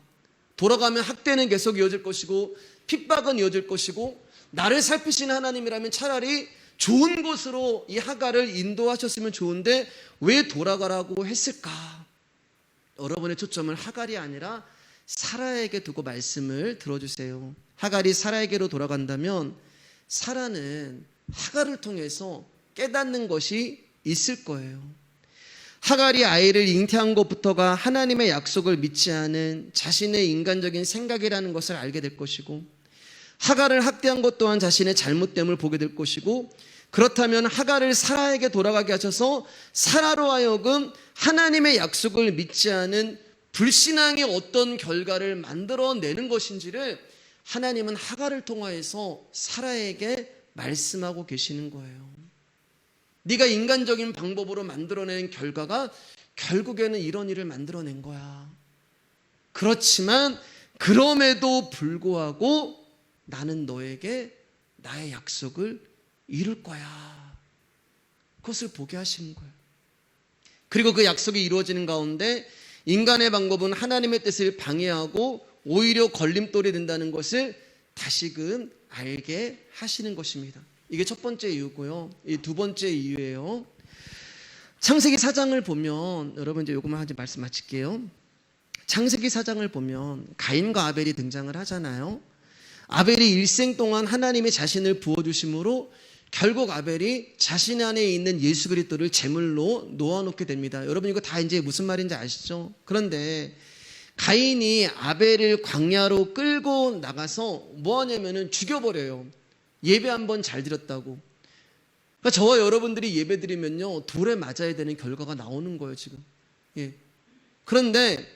돌아가면 학대는 계속 이어질 것이고 핍박은 이어질 것이고 나를 살피시는 하나님이라면 차라리 좋은 곳으로 이 하갈을 인도하셨으면 좋은데 왜 돌아가라고 했을까? 여러분의 초점을 하갈이 아니라 사라에게 두고 말씀을 들어주세요. 하갈이 사라에게로 돌아간다면 사라는 하갈을 통해서 깨닫는 것이 있을 거예요. 하갈이 아이를 잉태한 것부터가 하나님의 약속을 믿지 않은 자신의 인간적인 생각이라는 것을 알게 될 것이고 하갈을 학대한 것 또한 자신의 잘못됨을 보게 될 것이고 그렇다면 하갈을 사라에게 돌아가게 하셔서 사라로 하여금 하나님의 약속을 믿지 않은 불신앙의 어떤 결과를 만들어내는 것인지를 하나님은 하갈을 통하여서 사라에게 말씀하고 계시는 거예요. 네가 인간적인 방법으로 만들어낸 결과가 결국에는 이런 일을 만들어낸 거야. 그렇지만 그럼에도 불구하고 나는 너에게 나의 약속을 이룰 거야. 그것을 보게 하시는 거예요. 그리고 그 약속이 이루어지는 가운데 인간의 방법은 하나님의 뜻을 방해하고 오히려 걸림돌이 된다는 것을 다시금 알게 하시는 것입니다. 이게 첫 번째 이유고요. 이 두 번째 이유예요. 창세기 4장을 보면 여러분 이제 요것만 하지 말씀 마칠게요. 창세기 4장을 보면 가인과 아벨이 등장을 하잖아요. 아벨이 일생 동안 하나님이 자신을 부어주심으로 결국 아벨이 자신 안에 있는 예수 그리스도를 제물로 놓아놓게 됩니다. 여러분 이거 다 이제 무슨 말인지 아시죠? 그런데 가인이 아벨을 광야로 끌고 나가서 뭐 하냐면은 죽여버려요. 예배 한번 잘 드렸다고. 그러니까 저와 여러분들이 예배 드리면요 돌에 맞아야 되는 결과가 나오는 거예요 지금. 예. 그런데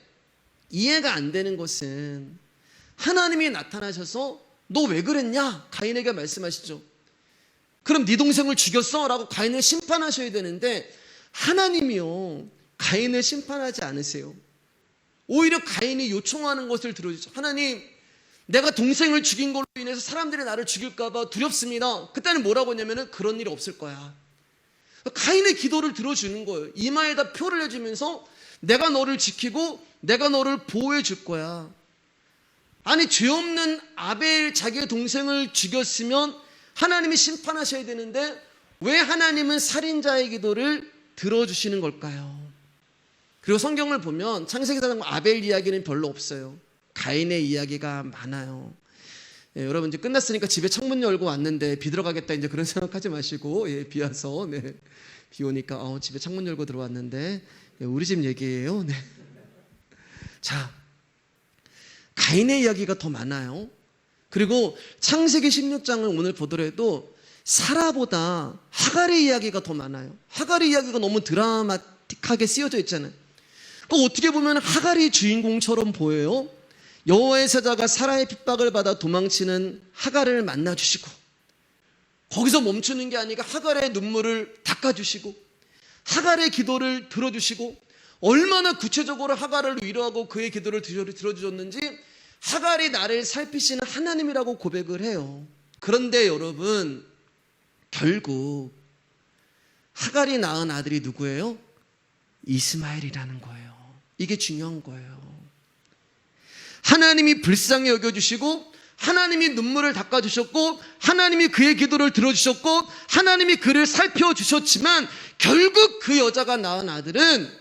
이해가 안 되는 것은 하나님이 나타나셔서 너 왜 그랬냐? 가인에게 말씀하시죠. 그럼 네 동생을 죽였어? 라고 가인을 심판하셔야 되는데 하나님이요 가인을 심판하지 않으세요. 오히려 가인이 요청하는 것을 들어주죠. 하나님, 내가 동생을 죽인 걸로 인해서 사람들이 나를 죽일까 봐 두렵습니다. 그때는 뭐라고 했냐면 그런 일이 없을 거야. 가인의 기도를 들어주는 거예요. 이마에다 표를 해주면서 내가 너를 지키고 내가 너를 보호해 줄 거야. 아니 죄 없는 아벨 자기의 동생을 죽였으면 하나님이 심판하셔야 되는데 왜 하나님은 살인자의 기도를 들어주시는 걸까요? 그리고 성경을 보면 창세기 4장 아벨 이야기는 별로 없어요. 가인의 이야기가 많아요. 예, 여러분 이제 끝났으니까 집에 창문 열고 왔는데 비 들어가겠다 이제 그런 생각하지 마시고 비 와서 비 오니까 집에 창문 열고 들어왔는데 우리 집 얘기예요. 자, 가인의 이야기가 더 많아요. 그리고 창세기 16장을 오늘 보더라도 사라보다 하갈의 이야기가 더 많아요. 하갈의 이야기가 너무 드라마틱하게 쓰여져 있잖아요. 그 어떻게 보면 하갈이 주인공처럼 보여요. 여호와의 사자가 사라의 핍박을 받아 도망치는 하갈을 만나주시고 거기서 멈추는 게 아니라 하갈의 눈물을 닦아주시고 하갈의 기도를 들어주시고 얼마나 구체적으로 하갈을 위로하고 그의 기도를 들어주셨는지 하갈이 나를 살피시는 하나님이라고 고백을 해요. 그런데 여러분 결국 하갈이 낳은 아들이 누구예요? 이스마엘이라는 거예요. 이게 중요한 거예요. 하나님이 불쌍히 여겨주시고 하나님이 눈물을 닦아주셨고 하나님이 그의 기도를 들어주셨고 하나님이 그를 살펴주셨지만 결국 그 여자가 낳은 아들은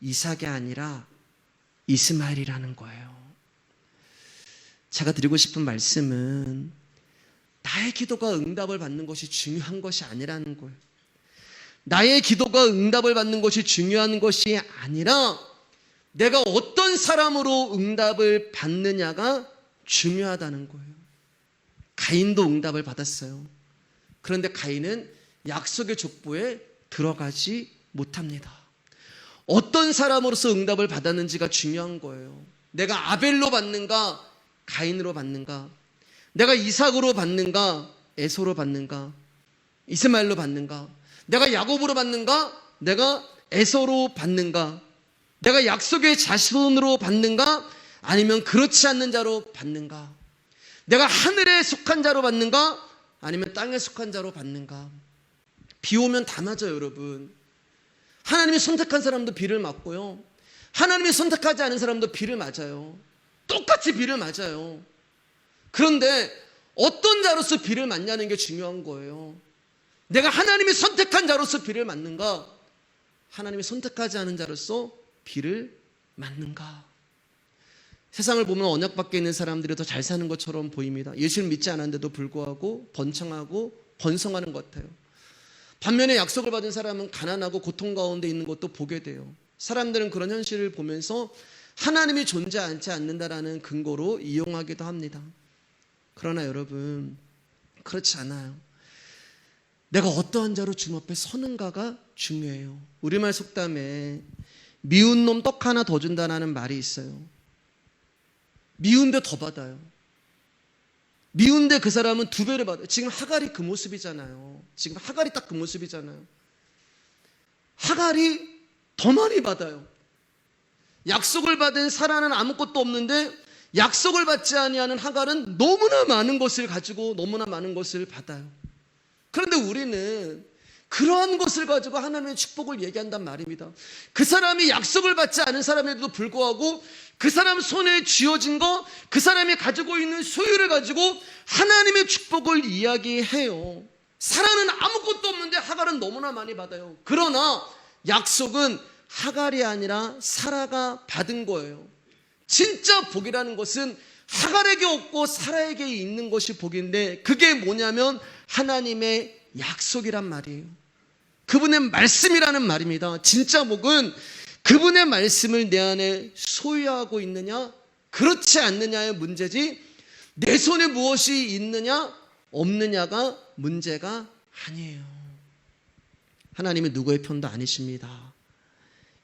이삭이 아니라 이스마엘이라는 거예요. 제가 드리고 싶은 말씀은 나의 기도가 응답을 받는 것이 중요한 것이 아니라는 거예요. 나의 기도가 응답을 받는 것이 중요한 것이 아니라 내가 어떤 사람으로 응답을 받느냐가 중요하다는 거예요. 가인도 응답을 받았어요. 그런데 가인은 약속의 족보에 들어가지 못합니다. 어떤 사람으로서 응답을 받았는지가 중요한 거예요. 내가 아벨로 받는가 가인으로 받는가, 내가 이삭으로 받는가 에서로 받는가, 이스마엘로 받는가, 내가 야곱으로 받는가 내가 에서로 받는가, 내가 약속의 자손으로 받는가 아니면 그렇지 않는 자로 받는가, 내가 하늘에 속한 자로 받는가 아니면 땅에 속한 자로 받는가. 비 오면 다 맞아요, 여러분. 하나님이 선택한 사람도 비를 맞고요, 하나님이 선택하지 않은 사람도 비를 맞아요. 똑같이 비를 맞아요. 그런데 어떤 자로서 비를 맞냐는 게 중요한 거예요. 내가 하나님이 선택한 자로서 비를 맞는가, 하나님이 선택하지 않은 자로서 비를 맞는가. 세상을 보면 언약 밖에 있는 사람들이 더 잘 사는 것처럼 보입니다. 예수를 믿지 않았는데도 불구하고 번창하고 번성하는 것 같아요. 반면에 약속을 받은 사람은 가난하고 고통 가운데 있는 것도 보게 돼요. 사람들은 그런 현실을 보면서 하나님이 존재하지 않는다라는 근거로 이용하기도 합니다. 그러나 여러분, 그렇지 않아요. 내가 어떠한 자로 주님 앞에 서는가가 중요해요. 우리말 속담에 미운 놈 떡 하나 더 준다는 말이 있어요. 미운데 더 받아요. 미운데 그 사람은 두 배를 받아요. 지금 하갈이 그 모습이잖아요. 지금 하갈이 딱 그 모습이잖아요. 하갈이 더 많이 받아요. 약속을 받은 사라는 아무것도 없는데 약속을 받지 아니하는 하갈은 너무나 많은 것을 가지고 너무나 많은 것을 받아요. 그런데 우리는 그러한 것을 가지고 하나님의 축복을 얘기한단 말입니다. 그 사람이 약속을 받지 않은 사람에도 불구하고 그 사람 손에 쥐어진 거, 그 사람이 가지고 있는 소유를 가지고 하나님의 축복을 이야기해요. 사라는 아무것도 없는데 하갈은 너무나 많이 받아요. 그러나 약속은 하갈이 아니라 사라가 받은 거예요. 진짜 복이라는 것은 하갈에게 없고 사라에게 있는 것이 복인데, 그게 뭐냐면 하나님의 약속이란 말이에요. 그분의 말씀이라는 말입니다. 진짜 복은 그분의 말씀을 내 안에 소유하고 있느냐 그렇지 않느냐의 문제지, 내 손에 무엇이 있느냐 없느냐가 문제가 아니에요. 하나님은 누구의 편도 아니십니다.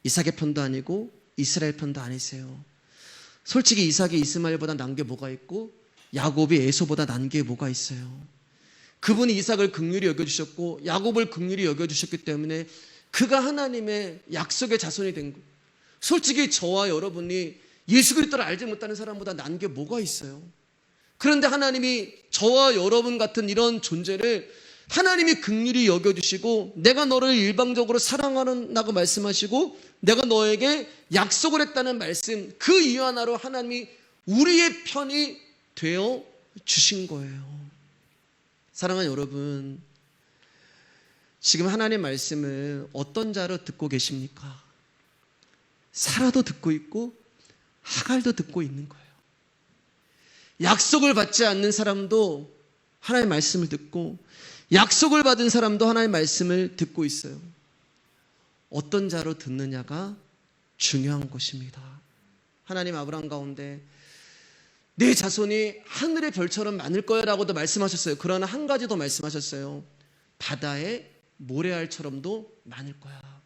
이삭의 편도 아니고 이스라엘 편도 아니세요. 솔직히 이삭이 이스마엘보다 난 게 뭐가 있고 야곱이 에서보다 난 게 뭐가 있어요. 그분이 이삭을 긍휼히 여겨주셨고 야곱을 긍휼히 여겨주셨기 때문에 그가 하나님의 약속의 자손이 된 거예요. 솔직히 저와 여러분이 예수 그리스도를 알지 못하는 사람보다 난 게 뭐가 있어요. 그런데 하나님이 저와 여러분 같은 이런 존재를 하나님이 긍휼히 여겨주시고, 내가 너를 일방적으로 사랑하는다고 말씀하시고 내가 너에게 약속을 했다는 말씀, 그 이유 하나로 하나님이 우리의 편이 되어 주신 거예요. 사랑하는 여러분, 지금 하나님의 말씀을 어떤 자로 듣고 계십니까? 사라도 듣고 있고 하갈도 듣고 있는 거예요. 약속을 받지 않는 사람도 하나님의 말씀을 듣고, 약속을 받은 사람도 하나님의 말씀을 듣고 있어요. 어떤 자로 듣느냐가 중요한 것입니다. 하나님 아브라함 가운데 내 자손이 하늘의 별처럼 많을 거야 라고도 말씀하셨어요. 그러나 한 가지 더 말씀하셨어요. 바다의 모래알처럼도 많을 거야.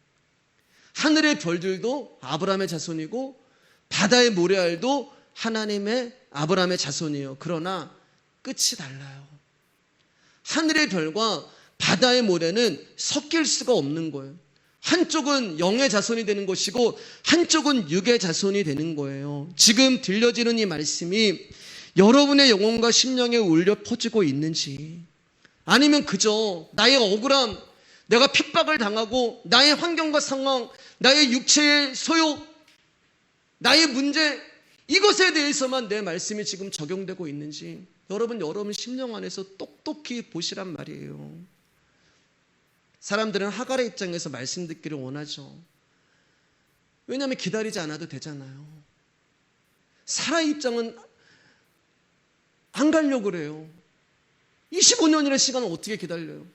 하늘의 별들도 아브라함의 자손이고 바다의 모래알도 하나님의 아브라함의 자손이에요. 그러나 끝이 달라요. 하늘의 별과 바다의 모래는 섞일 수가 없는 거예요. 한쪽은 영의 자손이 되는 것이고 한쪽은 육의 자손이 되는 거예요. 지금 들려지는 이 말씀이 여러분의 영혼과 심령에 울려 퍼지고 있는지, 아니면 그저 나의 억울함, 내가 핍박을 당하고 나의 환경과 상황, 나의 육체의 소욕, 나의 문제, 이것에 대해서만 내 말씀이 지금 적용되고 있는지 여러분 심령 안에서 똑똑히 보시란 말이에요. 사람들은 하갈의 입장에서 말씀 듣기를 원하죠. 왜냐하면 기다리지 않아도 되잖아요. 사라의 입장은 안 가려고 그래요. 25년이라는 시간을 어떻게 기다려요?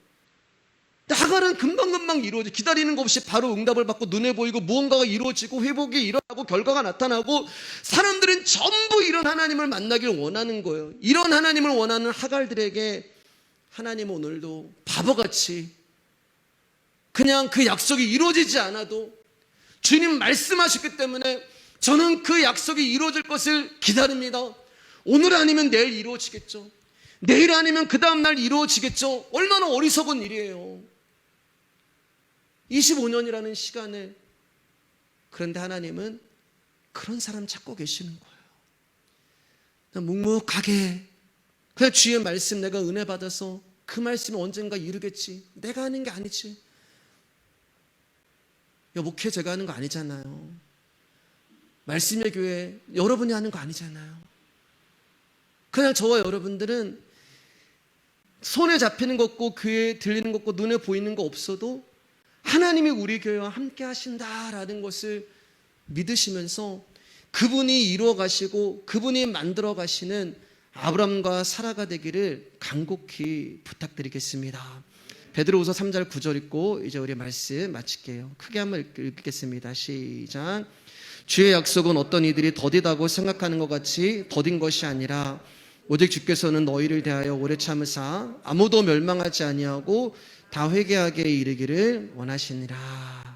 하갈은 금방금방 이루어져. 기다리는 것 없이 바로 응답을 받고 눈에 보이고 무언가가 이루어지고 회복이 일어나고 결과가 나타나고 사람들은 전부 이런 하나님을 만나길 원하는 거예요. 이런 하나님을 원하는 하갈들에게 하나님은 오늘도 바보같이 그냥 그 약속이 이루어지지 않아도 주님 말씀하셨기 때문에 저는 그 약속이 이루어질 것을 기다립니다. 오늘 아니면 내일 이루어지겠죠. 내일 아니면 그 다음날 이루어지겠죠. 얼마나 어리석은 일이에요. 25년이라는 시간을. 그런데 하나님은 그런 사람 찾고 계시는 거예요. 묵묵하게 그냥 주의 말씀 내가 은혜 받아서 그 말씀을 언젠가 이루겠지. 내가 하는 게 아니지. 목회 제가 하는 거 아니잖아요. 말씀의 교회 여러분이 하는 거 아니잖아요. 그냥 저와 여러분들은 손에 잡히는 거 없고 귀에 들리는 거 없고 눈에 보이는 거 없어도 하나님이 우리 교회와 함께 하신다라는 것을 믿으시면서 그분이 이루어 가시고 그분이 만들어 가시는 아브람과 사라가 되기를 간곡히 부탁드리겠습니다. 베드로후서 3장 9절 읽고 이제 우리 말씀 마칠게요. 크게 한번 읽겠습니다. 시작. 주의 약속은 어떤 이들이 더디다고 생각하는 것 같이 더딘 것이 아니라 오직 주께서는 너희를 대하여 오래 참으사 아무도 멸망하지 아니하고 다 회개하게 이르기를 원하시니라.